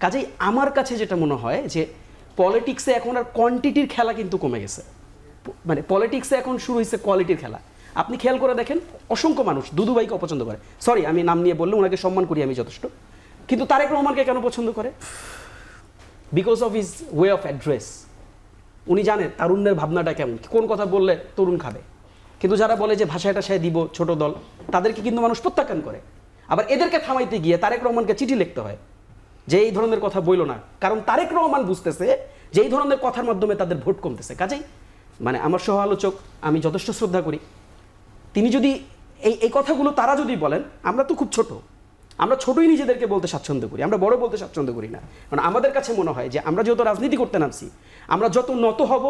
কাজেই আমার কাছে যেটা মনে হয় যে পলিটিক্সে এখন আর কোয়ান্টিটির খেলা কিন্তু কমে গেছে, মানে পলিটিক্সে এখন শুরু হয়েছে কোয়ালিটির খেলা। আপনি খেয়াল করে দেখেন, অসংখ্য মানুষ দুদু ভাইকে অপছন্দ করে। সরি, আমি নাম নিয়ে বললে, ওনাকে সম্মান করি আমি যথেষ্ট, কিন্তু তারেক রহমানকে কেন পছন্দ করে? Because of his way of address. উনি জানেন তারুণ্যের ভাবনাটা কেমন, কোন কথা বললে তরুণ খাবে। কিন্তু যারা বলে যে ভাষাটা সায় দিব ছোট দল, তাদেরকে কিন্তু মানুষ প্রত্যাখ্যান করে। আবার এদেরকে থামাইতে গিয়ে তারেক রহমানকে চিঠি লিখতে হয় যে এই ধরনের কথা বইল না, কারণ তারেক রহমান বুঝতেছে যে এই ধরনের কথার মাধ্যমে তাদের ভোট কমতেছে। কাজেই মানে আমার সহ আলোচক আমি যথেষ্ট শ্রদ্ধা করি, তিনি যদি এই কথাগুলো তারা যদি বলেন, আমরা তো খুব ছোট, আমরা ছোটই নিজেদেরকে বলতে স্বাচ্ছন্দ্য করি, আমরা বড় বলতে স্বাচ্ছন্দ্য করি না। কারণ আমাদের কাছে মনে হয় যে আমরা যেহেতু রাজনীতি করতে নামছি, আমরা যত নত হব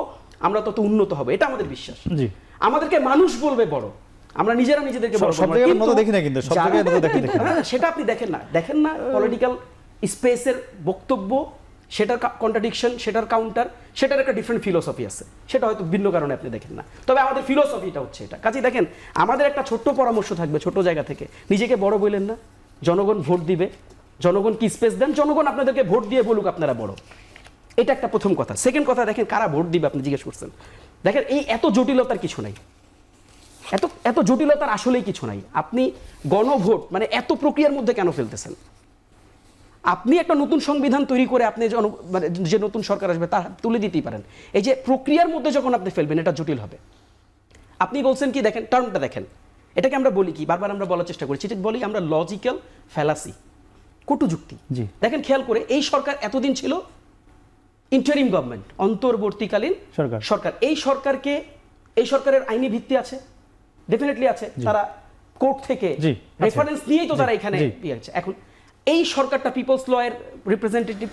আমরা তত উন্নত হব, এটা আমাদের বিশ্বাস। জি, আমাদেরকে মানুষ বলবে বড়, আমরা নিজেরা নিজেদেরকে বড় সব জায়গায় মতো দেখি না, কিন্তু সব জায়গায় মতো দেখি না। সেটা আপনি দেখেন না পলিটিক্যাল স্পেসের বক্তব্য, সেটার কন্ট্রাডিকশন, সেটার কাউন্টার, সেটার একটা ডিফারেন্ট ফিলোসফি আছে, সেটা হয়তো ভিন্ন কারণে আপনি দেখেন না। তবে আমাদের ফিলোসফিটা হচ্ছে এটা। কাজেই দেখেন, আমাদের একটা ছোট্ট পরামর্শ থাকবে ছোট জায়গা থেকে, নিজেকে বড় বলেন না, জনগণ ভোট দিবে, জনগণ কি স্পেস দেন, জনগণ আপনাদেরকে ভোট দিয়ে বলুক আপনারা বড়। এটা একটা প্রথম কথা। সেকেন্ড কথা, দেখেন কারা ভোট দিবে আপনি জিজ্ঞেস করছেন। দেখেন এই এত জটিলতার কিছু নাই, এত জটিলতার আসলেই কিছু নাই। আপনি গণভোট মানে এত প্রক্রিয়ার মধ্যে কেন ফেলতেছেন? আপনি একটা নতুন সংবিধান তৈরি করে আপনি মানে যে নতুন সরকার আসবে তা তুলে দিতেই পারেন। এই যে প্রক্রিয়ার মধ্যে যখন আপনি ফেলবেন, এটা জটিল হবে। আপনি বলছেন কি, দেখেন টার্মটা দেখেন, এটাকে আমরা বলি কি, বারবার আমরা বলার চেষ্টা করি, এটা বলি আমরা লজিক্যাল ফ্যালাসি, কটু যুক্তি। দেখেন খেয়াল করে, এই সরকার এতদিন ছিল ইন্টারিম গভর্নমেন্ট, অন্তর্বর্তীকালীন সরকার। এই সরকারের আইনি ভিত্তি আছে, ডেফিনেটলি আছে। তারা কোর্ট থেকে রেফারেন্স নিয়েই তো তারা এখানে আছে। এখন এই সরকারটা পিপলস লয়ের রিপ্রেজেন্টেটিভ,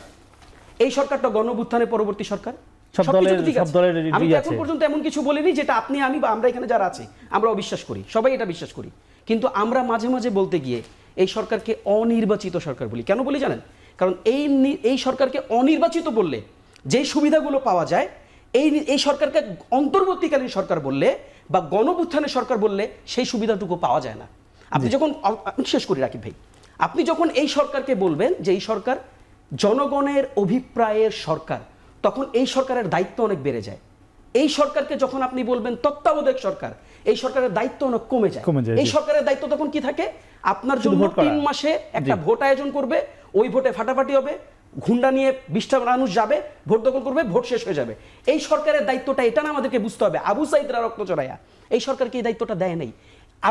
এই সরকারটা গণঅভ্যুত্থানের পরবর্তী সরকার। আমি এখন পর্যন্ত এমন কিছু বলিনি যেটা আপনি, আমি বা আমরা এখানে যারা আছি আমরা অবিশ্বাস করি, সবাই এটা বিশ্বাস করি। কিন্তু আমরা মাঝে মাঝে বলতে গিয়ে এই সরকারকে অনির্বাচিত সরকার বলি। কেন বলি জানেন? কারণ এই সরকারকে অনির্বাচিত বললে যে সুবিধাগুলো পাওয়া যায়, এই সরকারকে অন্তর্বর্তীকালীন সরকার বললে বা গণঅভ্যুত্থানের সরকার বললে সেই সুবিধাটুকু পাওয়া যায় না। আপনি যখন, শেষ করি রাকিব ভাই, আপনি যখন এই সরকারকে বলবেন যে এই সরকার জনগণের অভিপ্রায়ের সরকার, তখন এই সরকারের দায়িত্ব অনেক বেড়ে যায়। এই সরকারকে যখন আপনি বলবেন তত্ত্বাবধায়ক সরকার, এই সরকারের দায়িত্ব অনেক কমে যায়। এই সরকারের দায়িত্ব তখন কি থাকে? আপনার জন্য 3 মাসে একটা ভোট আয়োজন করবে, ওই ভোটে ফাটাফাটি হবে, ঘুন্ডা নিয়ে 20টা মানুষ যাবে, ভোট দখল করবে, ভোট শেষ হয়ে যাবে। এই সরকারের দায়িত্বটা এটা না আমাদেরকে বুঝতে হবে। আবু সাইদরা রক্ত ঝরায়া এই সরকারকে এই দায়িত্বটা দেয় নাই।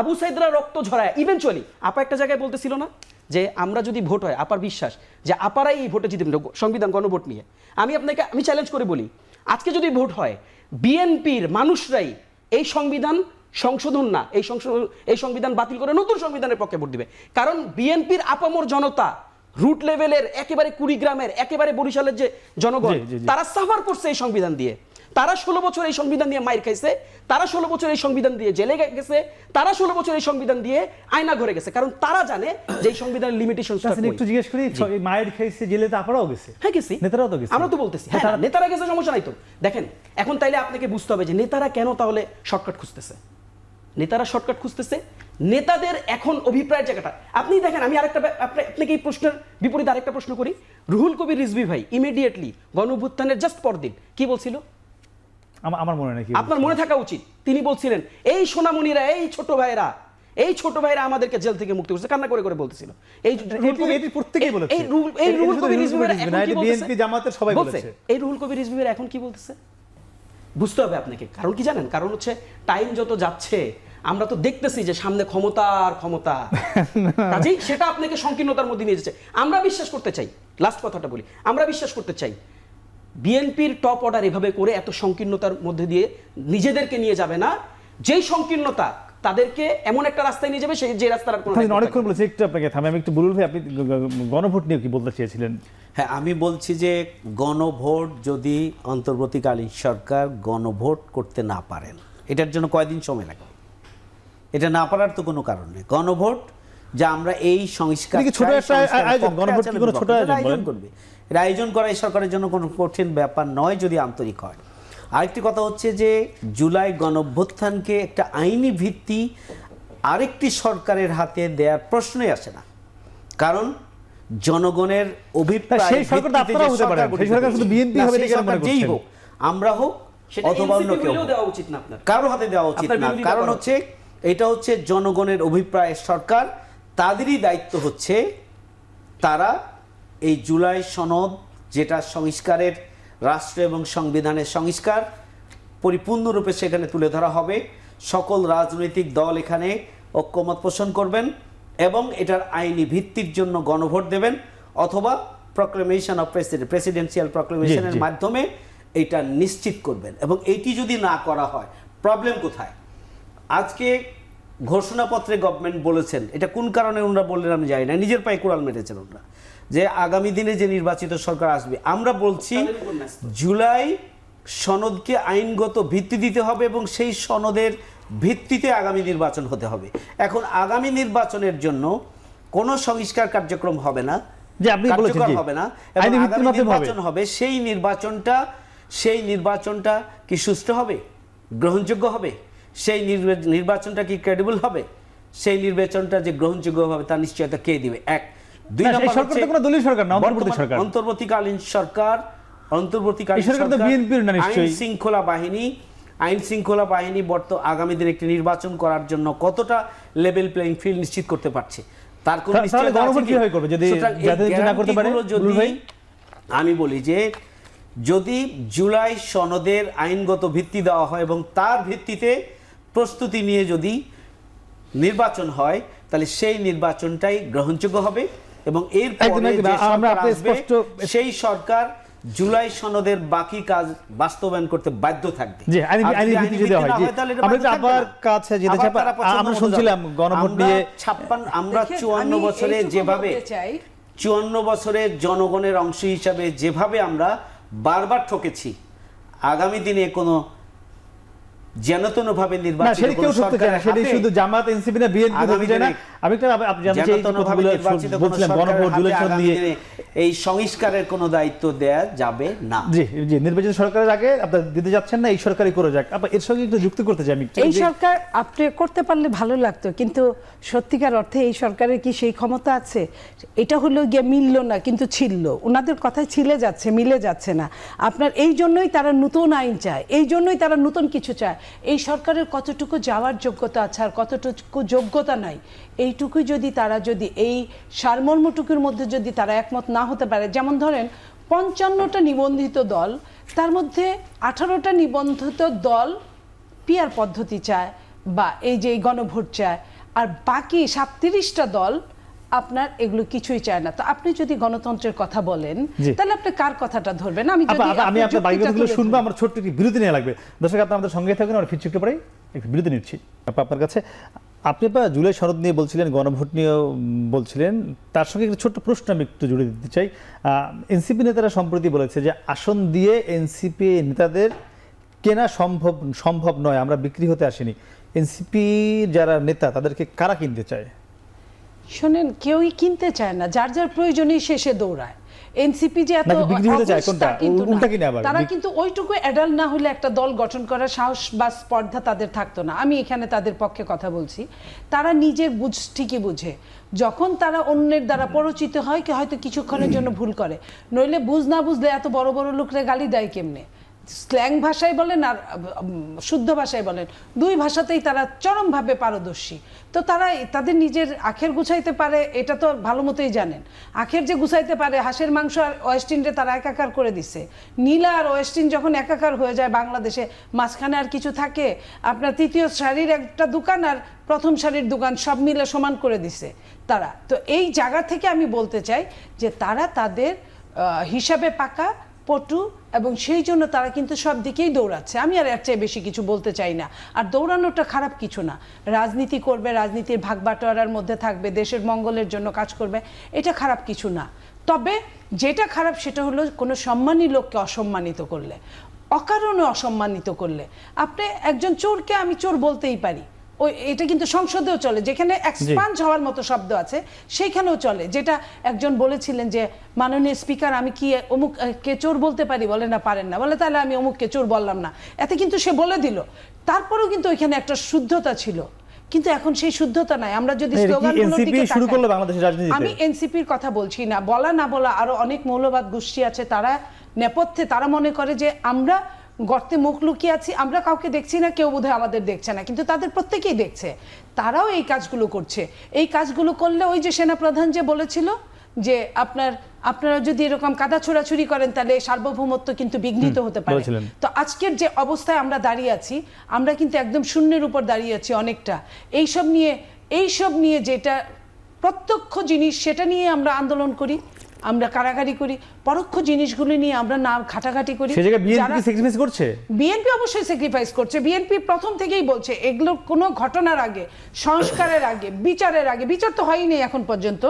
আবু সাইদরা রক্ত ঝরায়া ইভেনচুয়ালি আপা একটা জায়গায় বলতেছিল না যে আমরা যদি ভোট হয়, আপার বিশ্বাস যে আপারাই এই ভোটে জিতবেন সংবিধান গণভোট নিয়ে। আমি চ্যালেঞ্জ করে বলি, আজকে যদি ভোট হয়, বিএনপির মানুষরাই এই সংবিধান সংশোধন না, এই সংবিধান বাতিল করে নতুন সংবিধানের পক্ষে ভোট দিবে। কারণ বিএনপির আপামর জনতা, রুট লেভেলের একেবারে কুড়িগ্রামের, একেবারে বরিশালের যে জনগণ, তারা সাফার করছে এই সংবিধান দিয়ে। তারা 16 বছর এই সংবিধান দিয়ে মাইর খাইছে, তারা 16 বছর এই সংবিধান দিয়ে জেলে গেছে, তারা 16 বছর এই সংবিধান দিয়ে আয়না ঘরে গেছে। কারণ তারা জানে যে এই সংবিধানের লিমিটেশন। একটু জিজ্ঞেস করি, মাইর খাইছে, জেলে তো আপনারাও গেছে? হ্যাঁ গেছি, নেতারাও তো গেছে। আমরা তো বলতেছি হ্যাঁ নেতারা গেছে, সমস্যা নাই তো। দেখেন এখন তাইলে আপনাকে বুঝতে হবে যে নেতারা কেন তাহলে শর্টকাট খুঁজতেছে। নেতারা শর্টকাট খুঁজতেছে, নেতাদের এখন অভিপ্রায়ের জায়গাটা আপনি দেখেন। আমি আরেকটা আপনাকে এই প্রশ্নের বিপরীতে আরেকটা প্রশ্ন করি। রুহুল কবির রিজভী ভাই ইমিডিয়েটলি গণঅভ্যুত্থানের জাস্ট পরদিন কি বলছিল? আমার মনে নেই, আপনার মনে থাকা উচিত। তিনি বলছিলেন এই সোনামণিরা, এই ছোট ভাইরা আমাদেরকে জেল থেকে মুক্তি করছে, কান্না করে করে বলতেছিল। এই প্রত্যেকেই বলেছে, এই রুহুল কবির রিজভী বিএনপি জামাতের সবাই বলেছে। এই রুহুল কবির রিজভী এখন কি বলতেছে বুঝতে হবে আপনাকে। কারণ কি জানেন? কারণ হচ্ছে টাইম যত যাচ্ছে আমরা তো দেখতেছি যে সামনে ক্ষমতা আর ক্ষমতা, কাজেই সেটা আপনাকে সংকীর্ণতার মধ্যে নিয়ে যাচ্ছে। আমরা বিশ্বাস করতে চাই, লাস্ট কথাটা বলি, আমরা বিশ্বাস করতে চাই বিএনপির টপ অর্ডার এভাবে করে এত সংকীর্ণতার মধ্যে দিয়ে নিজেদেরকে নিয়ে যাবে না। যেই সংকীর্ণতা তাদেরকে এমন একটা রাস্তায় নিয়ে যাবে, যে রাস্তার কোনো অনেকক্ষণ বলেছি। একটু আপনাকে থামে, আমি একটু বলুন ভাই, আপনি গণভোট নিয়ে কি বলতে চেয়েছিলেন? হ্যাঁ, আমি বলছি যে গণভোট যদি অন্তর্বর্তীকালীন সরকার গণভোট করতে না পারেন, এটার জন্য কয়দিন সময় লাগবে? এটা না পারার তো কোনো কারণ নেই। গণভোট যা আমরা এই সংস্কার ছোট একটা আয়োজন, গণভোট কি কোনো ছোট আয়োজন করবে? এটা আয়োজন করা এই সরকারের জন্য কোনো কঠিন ব্যাপার নয় যদি আন্তরিক হয়। আরেকটি কথা হচ্ছে যে জুলাই গণঅভ্যুত্থানকে একটা আইনি ভিত্তি আরেকটি সরকারের হাতে দেওয়ার প্রশ্নই আসে না। কারণ জনগণের অভিপ্রায় যেই হোক, আমরা হোক অথবা অন্য কেউ, কারো হাতে দেওয়া উচিত না। কারণ হচ্ছে এটা হচ্ছে জনগণের অভিপ্রায়ের সরকার, তাদেরই দায়িত্ব হচ্ছে তারা এই জুলাই সনদ, যেটা সংস্কারের, রাষ্ট্র এবং সংবিধানের সংস্কার, পরিপূর্ণরূপে সেখানে তুলে ধরা হবে। সকল রাজনৈতিক দল এখানে ঐক্যমত পোষণ করবেন এবং এটার আইনি ভিত্তির জন্য গণভোট দেবেন, অথবা প্রক্লেমেশন অফ প্রেসিডেন্সিয়াল প্রক্লেমেশনের মাধ্যমে এটা নিশ্চিত করবেন। এবং এইটি যদি না করা হয়, প্রবলেম কোথায়? আজকে ঘোষণাপত্রে গভর্নমেন্ট বলেছেন, এটা কোন কারণে ওনারা বললেন আমি জানি না, নিজের পায়ে কোড়াল মেরেছেন ওনারা, যে আগামী দিনে যে নির্বাচিত সরকার আসবে, আমরা বলছি জুলাই সনদকে আইনগত ভিত্তি দিতে হবে এবং সেই সনদের ভিত্তিতে আগামী নির্বাচন হতে হবে। এখন আগামী নির্বাচনের জন্য কোনো সংস্কার কার্যক্রম হবে না, যে আপনি বলেছেন কার্যকর জি, হবে না, আইনি এবং ভিত্তির আগামী মাধ্যমে হবে। নির্বাচন হবে, সেই নির্বাচনটা কি সুষ্ঠু হবে, গ্রহণযোগ্য হবে, সেই নির্বাচনটা কি ক্রেডিবল হবে, সেই নির্বাচনটা যে গ্রহণযোগ্য হবে তার নিশ্চয়তা কে দিবে? এক। দুই না, সেই নম্বর সরকার তো কোনো দলীয় সরকার না, অন্তর্বর্তী সরকার। অন্তর্বর্তীকালীন সরকার, এই সরকার তো বিএনপির না নিশ্চয়ই। আইন শৃঙ্খলা বাহিনী আগামী দিনে একটি নির্বাচন করার জন্য কতটা লেভেল প্লেইং ফিল্ড নিশ্চিত করতে পারছে তার কোনো তাহলে নিশ্চয়তা আছে গণভোট কি? কিভাবে করবে যদি সুতরাং এই যাতে না করতে পারে? গ্যারান্টিগুলো যদি বুলবুল ভাই? আমি বলি যে যদি জুলাই সনদের আইনগত ভিত্তি দেওয়া হয় এবং তার ভিত্তিতে প্রস্তুতি নিয়ে যদি নির্বাচন হয়, তাহলে সেই নির্বাচনটাই গ্রহণযোগ্য হবে এবং এর পরে যে সরকার আসবে, সেই সরকার জুলাই সনদের বাকি কাজ বাস্তবায়ন করতে বাধ্য থাকবে। জি, আইনি ভিত্তি যদি হয়, জি। আমরা একটু আবার কাছে যেতে চাই। আমরা শুনছিলাম গণভোট নিয়ে 54 বছরে যেভাবে 54 বছরের জনগণের অংশ হিসাবে যেভাবে আমরা বারবার ঠকেছি, আগামী দিনে কোনো জনতনভাবে নির্বাচিত কোনো সরকারের হাতে, শুধু জামাত এনসিপি না বিএনপি ধরতে চায় না। আমি একটা জানতে চাই জনতনভাবে নির্বাচিত কোনো বলছিলেন গণভোট সরকারের জুলাই হাতে সনদ আগামী নিয়ে। দিনে এই সংস্কারের কোনো দায়িত্ব দেয়া যাবে না। জি জি, নির্বাচিত সরকারের আগে আপনারা দিতে যাচ্ছেন না, এই সরকারই করে যাক। আপনার এর সঙ্গে একটু যুক্ত করতে চাই আমি। এই সরকার আপনি করতে পারলে ভালো লাগতো, কিন্তু সত্যিকার অর্থে এই সরকারের কি সেই ক্ষমতা আছে? এটা হলো গিয়ে মিলল না, কিন্তু ছিল, ওনাদের কথায় ছিলে যাচ্ছে, মিলে যাচ্ছে না। আপনার এই জন্যই তারা নতুন আইন চায়, এই জন্যই তারা নতুন কিছু চায়। এই সরকারের কতটুকু যাওয়ার যোগ্যতা আছে আর কতটুকু যোগ্যতা নাই, এইটুকুই যদি তারা যদি এই সারমর্মটুকুর মধ্যে যদি তারা একমত না হতে পারে, যেমন ধরেন 55টা নিবন্ধিত দল, তার মধ্যে 18টা নিবন্ধিত দল পিআর পদ্ধতি চায় বা এই যে গণভোট চায়, আর বাকি 37টা দল আপনার এগুলো কিছুই চায় না। তো আপনি যদি গণতন্ত্রের কথা বলেন, তাহলে আপনি কার কথাটা ধরবেন? আমি আপনার বাকিগুলো শুনবো, আমার ছোট্ট একটি বিরতি নিয়ে লাগবে। দর্শক, আপনি আমাদের সঙ্গে থাকবেন, আমরা ফিরছি একটু পরেই, একটু বিরতি নিচ্ছি আপনার কাছে। আপনি জুলাই সনদ নিয়ে বলছিলেন, গণভোট নিয়েও বলছিলেন, তার সঙ্গে একটা ছোট্ট প্রশ্ন আমি একটু জুড়ে দিতে চাই। এনসিপি নেতারা সম্প্রতি বলেছে যে আসন দিয়ে এনসিপি নেতাদের কেনা সম্ভব নয়, আমরা বিক্রি হতে আসিনি। এনসিপি যারা নেতা তাদেরকে কারা কিনতে চায়? শোনেন, কেউই কিনতে চায় না, যার যার প্রয়োজনেই শেষে দৌড়ায়। এনসিপি যে এত তারা কিন্তু ওইটুকু অ্যাডাল্ট না হলে একটা দল গঠন করার সাহস বা স্পর্ধা তাদের থাকতো না। আমি এখানে তাদের পক্ষে কথা বলছি। তারা নিজের বুঝ ঠিকই বুঝে, যখন তারা অন্যের দ্বারা পরিচিত হয় কি হয়তো কিছুক্ষণের জন্য ভুল করে, নইলে বুঝ না বুঝলে এত বড় বড় লোকরা গালি দেয় কেমনে? স্ল্যাং ভাষায় বলেন আর শুদ্ধ ভাষায় বলেন, দুই ভাষাতেই তারা চরমভাবে পারদর্শী। তো তারা তাদের নিজের আখের গুছাইতে পারে, এটা তো ভালো মতোই জানেন। আখের যে গুছাইতে পারে, হাঁসের মাংস আর ওয়েস্টিনরে তারা একাকার করে দিছে। নীলা আর ওয়েস্টিন যখন একাকার হয়ে যায় বাংলাদেশে, মাঝখানে আর কিছু থাকে? আপনার তৃতীয় সারির একটা দোকান আর প্রথম সারির দোকান সব মিলে সমান করে দিছে তারা। তো এই জায়গা থেকে আমি বলতে চাই যে তারা তাদের হিসাবে পাকা, পটু, এবং সেই জন্য তারা কিন্তু সব দিকেই দৌড়াচ্ছে। আমি আর এর চেয়ে বেশি কিছু বলতে চাই না। আর দৌড়ানোটা খারাপ কিছু না, রাজনীতি করবে, রাজনীতির ভাগ বাটোয়ারার মধ্যে থাকবে, দেশের মঙ্গলের জন্য কাজ করবে, এটা খারাপ কিছু না। তবে যেটা খারাপ সেটা হলো কোনো সম্মানী লোককে অসম্মানিত করলে, অকারণে অসম্মানিত করলে। আপনি একজন চোরকে আমি চোর বলতেই পারি, ওই এটা কিন্তু সংসদেও চলে, যেখানে এক্সপাঞ্জ হওয়ার মতো শব্দ আছে সেইখানেও চলে। যেটা একজন বলেছিলেন যে মাননীয় স্পিকার, আমি কি অমুক কে চোর বলতে পারি? বলে না, পারেন না। বলে তাহলে আমি অমুককে চোর বললাম না। এতে কিন্তু সে বলে দিল, তারপরেও কিন্তু ওইখানে একটা শুদ্ধতা ছিল। কিন্তু এখন সেই শুদ্ধতা নাই। আমরা যদি স্লোগানগুলোর দিকে তাকাই, আমি এনসিপির কথা বলছি না, বলা না বলা আরো অনেক মৌলবাদ গোষ্ঠী আছে, তারা নেপথ্যে তারা মনে করে যে আমরা গর্তে মুখ লুকিয়ে আছি, আমরা কাউকে দেখছি না, কেউ বোধহয় আমাদের দেখছে না, কিন্তু তাদের প্রত্যেকেই দেখছে। তারাও এই কাজগুলো করছে। এই কাজগুলো করলে ওই যে সেনাপ্রধান যে বলেছিল যে আপনারা যদি এরকম কাদা ছোড়াছুরি করেন তাহলে সার্বভৌমত্ব কিন্তু বিঘ্নিত হতে পারে। তো আজকের যে অবস্থায় আমরা দাঁড়িয়ে আছি, আমরা কিন্তু একদম শূন্যের উপর দাঁড়িয়ে আছি অনেকটা। এইসব নিয়ে যেটা প্রত্যক্ষ জিনিস, সেটা নিয়ে আমরা আন্দোলন করি। আমরা কারাগারি করি, পরোক্ষ জিনিসগুলি নিয়ে আমরা না ঘাটাঘাটি করি। সেই জায়গায় বিএনপি স্যাক্রিফাইস করছে, বিএনপি অবশ্যই স্যাক্রিফাইস করছে। বিএনপি প্রথম থেকেই বলছে এগুলো কোনো ঘটনার আগে, সংস্কারের আগে, বিচারের আগে, বিচার তো হয়নি এখন পর্যন্ত।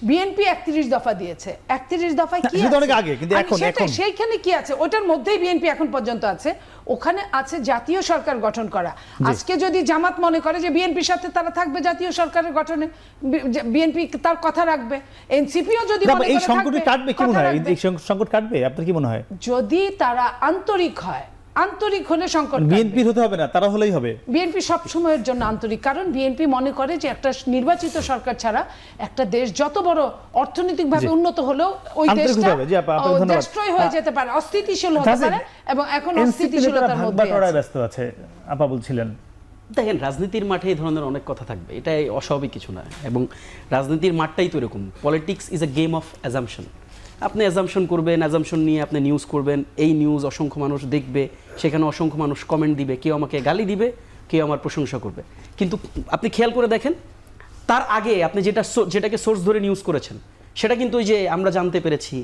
বিএনপি 31 দফা দিয়েছে, 31 দফায় কি সেটা অনেক আছে? আগে, কিন্তু এখন সেইখানে কি আছে? ওটার মধ্যেই বিএনপি এখন পর্যন্ত আছে। ওখানে আছে জাতীয় সরকার গঠন করা। আজকে যদি জামাত মনে করে যে বিএনপির সাথে তারা থাকবে জাতীয় সরকারের গঠনে, বিএনপি তার কথা রাখবে। এনসিপিও যদি মনে করে এই সংকট কাটবে, কি মনে হয় এই সংকট কাটবে আপনার কি মনে হয়? যদি তারা আন্তরিক হয়, আন্তরিক হলে সংকট বিএনপির হতে হবে না, তারা হলেই হবে। বিএনপি সব সময়ের জন্য আন্তরিক, কারণ বিএনপি মনে করে যে একটা নির্বাচিত সরকার ছাড়া একটা দেশ যত বড় অর্থনৈতিকভাবে উন্নত হলেও ওই দেশটা দেশট্রয় হয়ে যেতে পারে, অস্থিতিশীল হতে পারে, এবং এখন অস্থিতিশীলতার মধ্যে ব্যস্ত আছে। আপা বলছিলেন, দেখেন রাজনীতির মাঠে এই ধরনের অনেক কথা থাকবে, এটাই অস্বাভাবিক কিছু না, এবং রাজনীতির মাঠটাই তো এরকম। Politics is a game of assumption. আপনি অ্যাজাম্পশন করবেন, অ্যাজাম্পশন নিয়ে আপনি নিউজ করবেন, এই নিউজ অসংখ্য মানুষ দেখবে, সেখানে অসংখ্য মানুষ কমেন্ট দিবে, কেউ আমাকে গালি দিবে, কেউ আমার প্রশংসা করবে। কিন্তু আপনি খেয়াল করে দেখেন, তার আগে আপনি যেটাকে সোর্স ধরে নিউজ করেছেন সেটা কিন্তু ওই যে আমরা জানতে পেরেছি,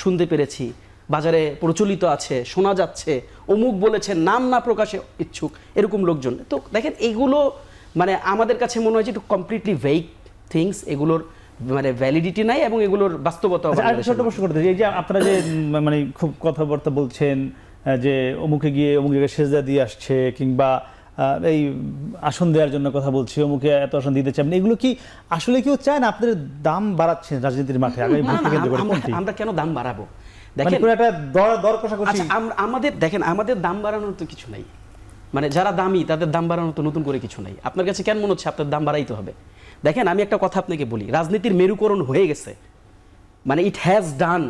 শুনতে পেরেছি, বাজারে প্রচলিত আছে, শোনা যাচ্ছে, অমুক বলেছেন, নাম না প্রকাশে ইচ্ছুক এরকম লোকজন। তো দেখেন এইগুলো মানে আমাদের কাছে মনে হয় যে একটু কমপ্লিটলি ভেইগ থিংস, এগুলোর মানে ভ্যালিডিটি নাই এবং এগুলোর বাস্তবতা। ছোট প্রশ্ন করতে এই যে আপনারা যে মানে খুব কথাবার্তা বলছেন যে অমুকে গিয়ে অমুক জায়গায় সেজদা দিয়ে আসছে, কিংবা এই আসন দেওয়ার জন্য কথা বলছি, অমুকে এত আসন দিতে চান, এগুলো কি আসলে কেউ চায় না? আপনাদের দাম বাড়াচ্ছেন রাজনীতির মাঠে আগামী ভোটকে কেন্দ্র করে। আমরা কেন দাম বাড়াবো? দেখেন একটা দর কষাকষি। আমাদের দেখেন, আমাদের দাম বাড়ানোর তো কিছু নাই, মানে যারা দামি তাদের দাম বাড়ানোর তো নতুন করে কিছু নাই। আপনার কাছে কেন মনে হচ্ছে আপনার দাম বাড়াইতে হবে? দেখেন আমি একটা কথা আপনাকে বলি, রাজনীতির মেরুকরণ হয়ে গেছে, মানে ইট হ্যাজ ডান,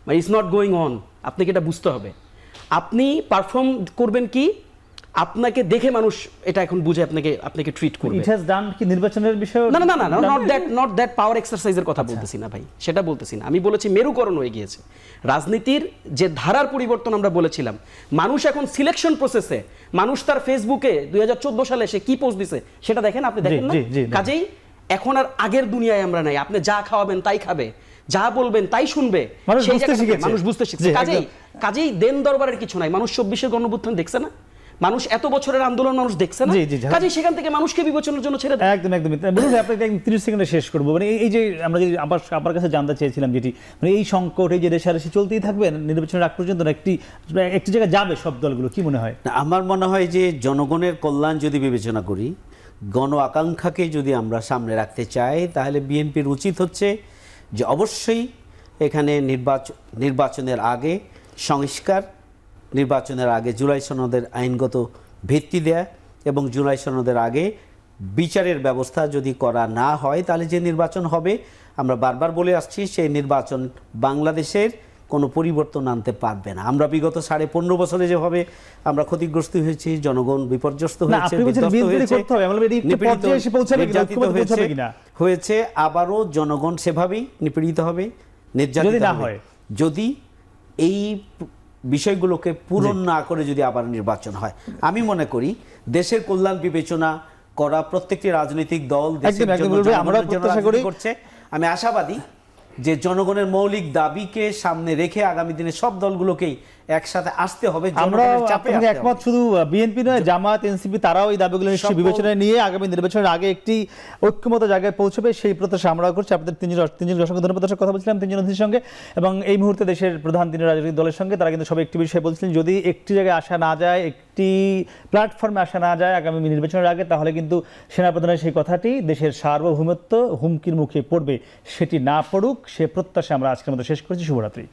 মানে ইটস নট গোয়িং অন। আপনাকে এটা বুঝতে হবে। আপনি পারফর্ম করবেন কি, আপনাকে দেখে মানুষ এটা এখন বুঝে আপনাকে ট্রিট করবে। ইট হ্যাজ ডান কি নির্বাচনের বিষয়? না না না, নট দ্যাট পাওয়ার এক্সারসাইজের কথা বলতেছি না ভাই, সেটা বলতেছি না। আমি বলেছি মেরুকরণ হয়ে গিয়েছে রাজনীতির যে ধারার পরিবর্তন আমরা বলেছিলাম। মানুষ এখন সিলেকশন প্রসেসে, মানুষ তার ফেসবুকে 2014 সালে সে কি পোস্ট দিছে সেটা দেখেন, আপনি দেখেন না? কাজেই এখন আর আগের দুনিয়ায় আমরা নাই। আপনি যা খাওয়াবেন তাই খাবে, যা বলবেন তাই শুনবে, মানুষ বুঝতে শিখছে। কাজেই দেন দরবারের কিছু নাই। মানুষ 24-এর গণঅভ্যুত্থান দেখছে না, মানুষ এত বছরের আন্দোলন মানুষ দেখছে না, কাজেই সেখান থেকে মানুষকে বিবেচনার জন্য ছেড়ে দেয়। একদম একদম। বলুন আপনাকে 30 সেকেন্ডে শেষ করবো। মানে এই যে আমরা যে আপনার কাছে জানতে চেয়েছিলাম যেটি, মানে এই সংকট এই যে রেশারেশি চলতেই থাকবে নির্বাচনের আগ পর্যন্ত, একটি জায়গায় যাবে সব দলগুলো, কি মনে হয়? আমার মনে হয় যে জনগণের কল্যাণ যদি বিবেচনা করি, গণ আকাঙ্ক্ষাকে যদি আমরা সামনে রাখতে চাই, তাহলে বিএনপির উচিত হচ্ছে যে অবশ্যই এখানে নির্বাচনের আগে সংস্কার, নির্বাচনের আগে জুলাই সনদের আইনগত ভিত্তি দেয়া, এবং জুলাই সনদের আগে বিচারের ব্যবস্থা যদি করা না হয়, তাহলে যে নির্বাচন হবে, আমরা বারবার বলে আসছি, সেই নির্বাচন বাংলাদেশের কোনো পরিবর্তন আনতে পারবে না। আমরা বিগত 15.5 বছরে যেভাবে আমরা ক্ষতিগ্রস্ত হয়েছি, জনগণ বিপর্যস্ত হয়েছে, আবারও জনগণ সেভাবেই নিপীড়িত হবে, নির্যাতিত হবে যদি এই বিষয়গুলোকে পূরণ না করে যদি আবার নির্বাচন হয়। আমি মনে করি দেশের কল্যাণ বিবেচনা করা প্রত্যেকটি রাজনৈতিক দল দেশের জন্য করছে। আমি আশাবাদী যে জনগণের মৌলিক দাবিকে সামনে রেখে আগামী দিনে সব দলগুলোকেই একসাথে আসতে হবে। আমরা একমত, শুধু বিএনপি নয়, জামাত, এনসিপি তারাও এই দাবিগুলো নিশ্চয়ই বিবেচনায় নিয়ে আগামী নির্বাচনের আগে একটি ঐক্যমত জায়গায় পৌঁছবে, সেই প্রত্যাশা আমরা করছি। আপনাদের তিনজন অসংখ্য ধন্যবাদ। কথা বলছিলাম তিনজন অতিথির সঙ্গে, এবং এই মুহূর্তে দেশের প্রধান 3 রাজনৈতিক দলের সঙ্গে। তারা কিন্তু সবাই একটি বিষয় বলছিলেন, যদি একটি জায়গায় আসা না যায়, একটি প্ল্যাটফর্মে আসা না যায় আগামী নির্বাচনের আগে, তাহলে কিন্তু সেনাপ্রধানের সেই কথাটি দেশের সার্বভৌমত্ব হুমকির মুখে পড়বে। সেটি না পড়ুক, সে প্রত্যাশা আমরা আজকের মতো শেষ করছি। শুভরাত্রি।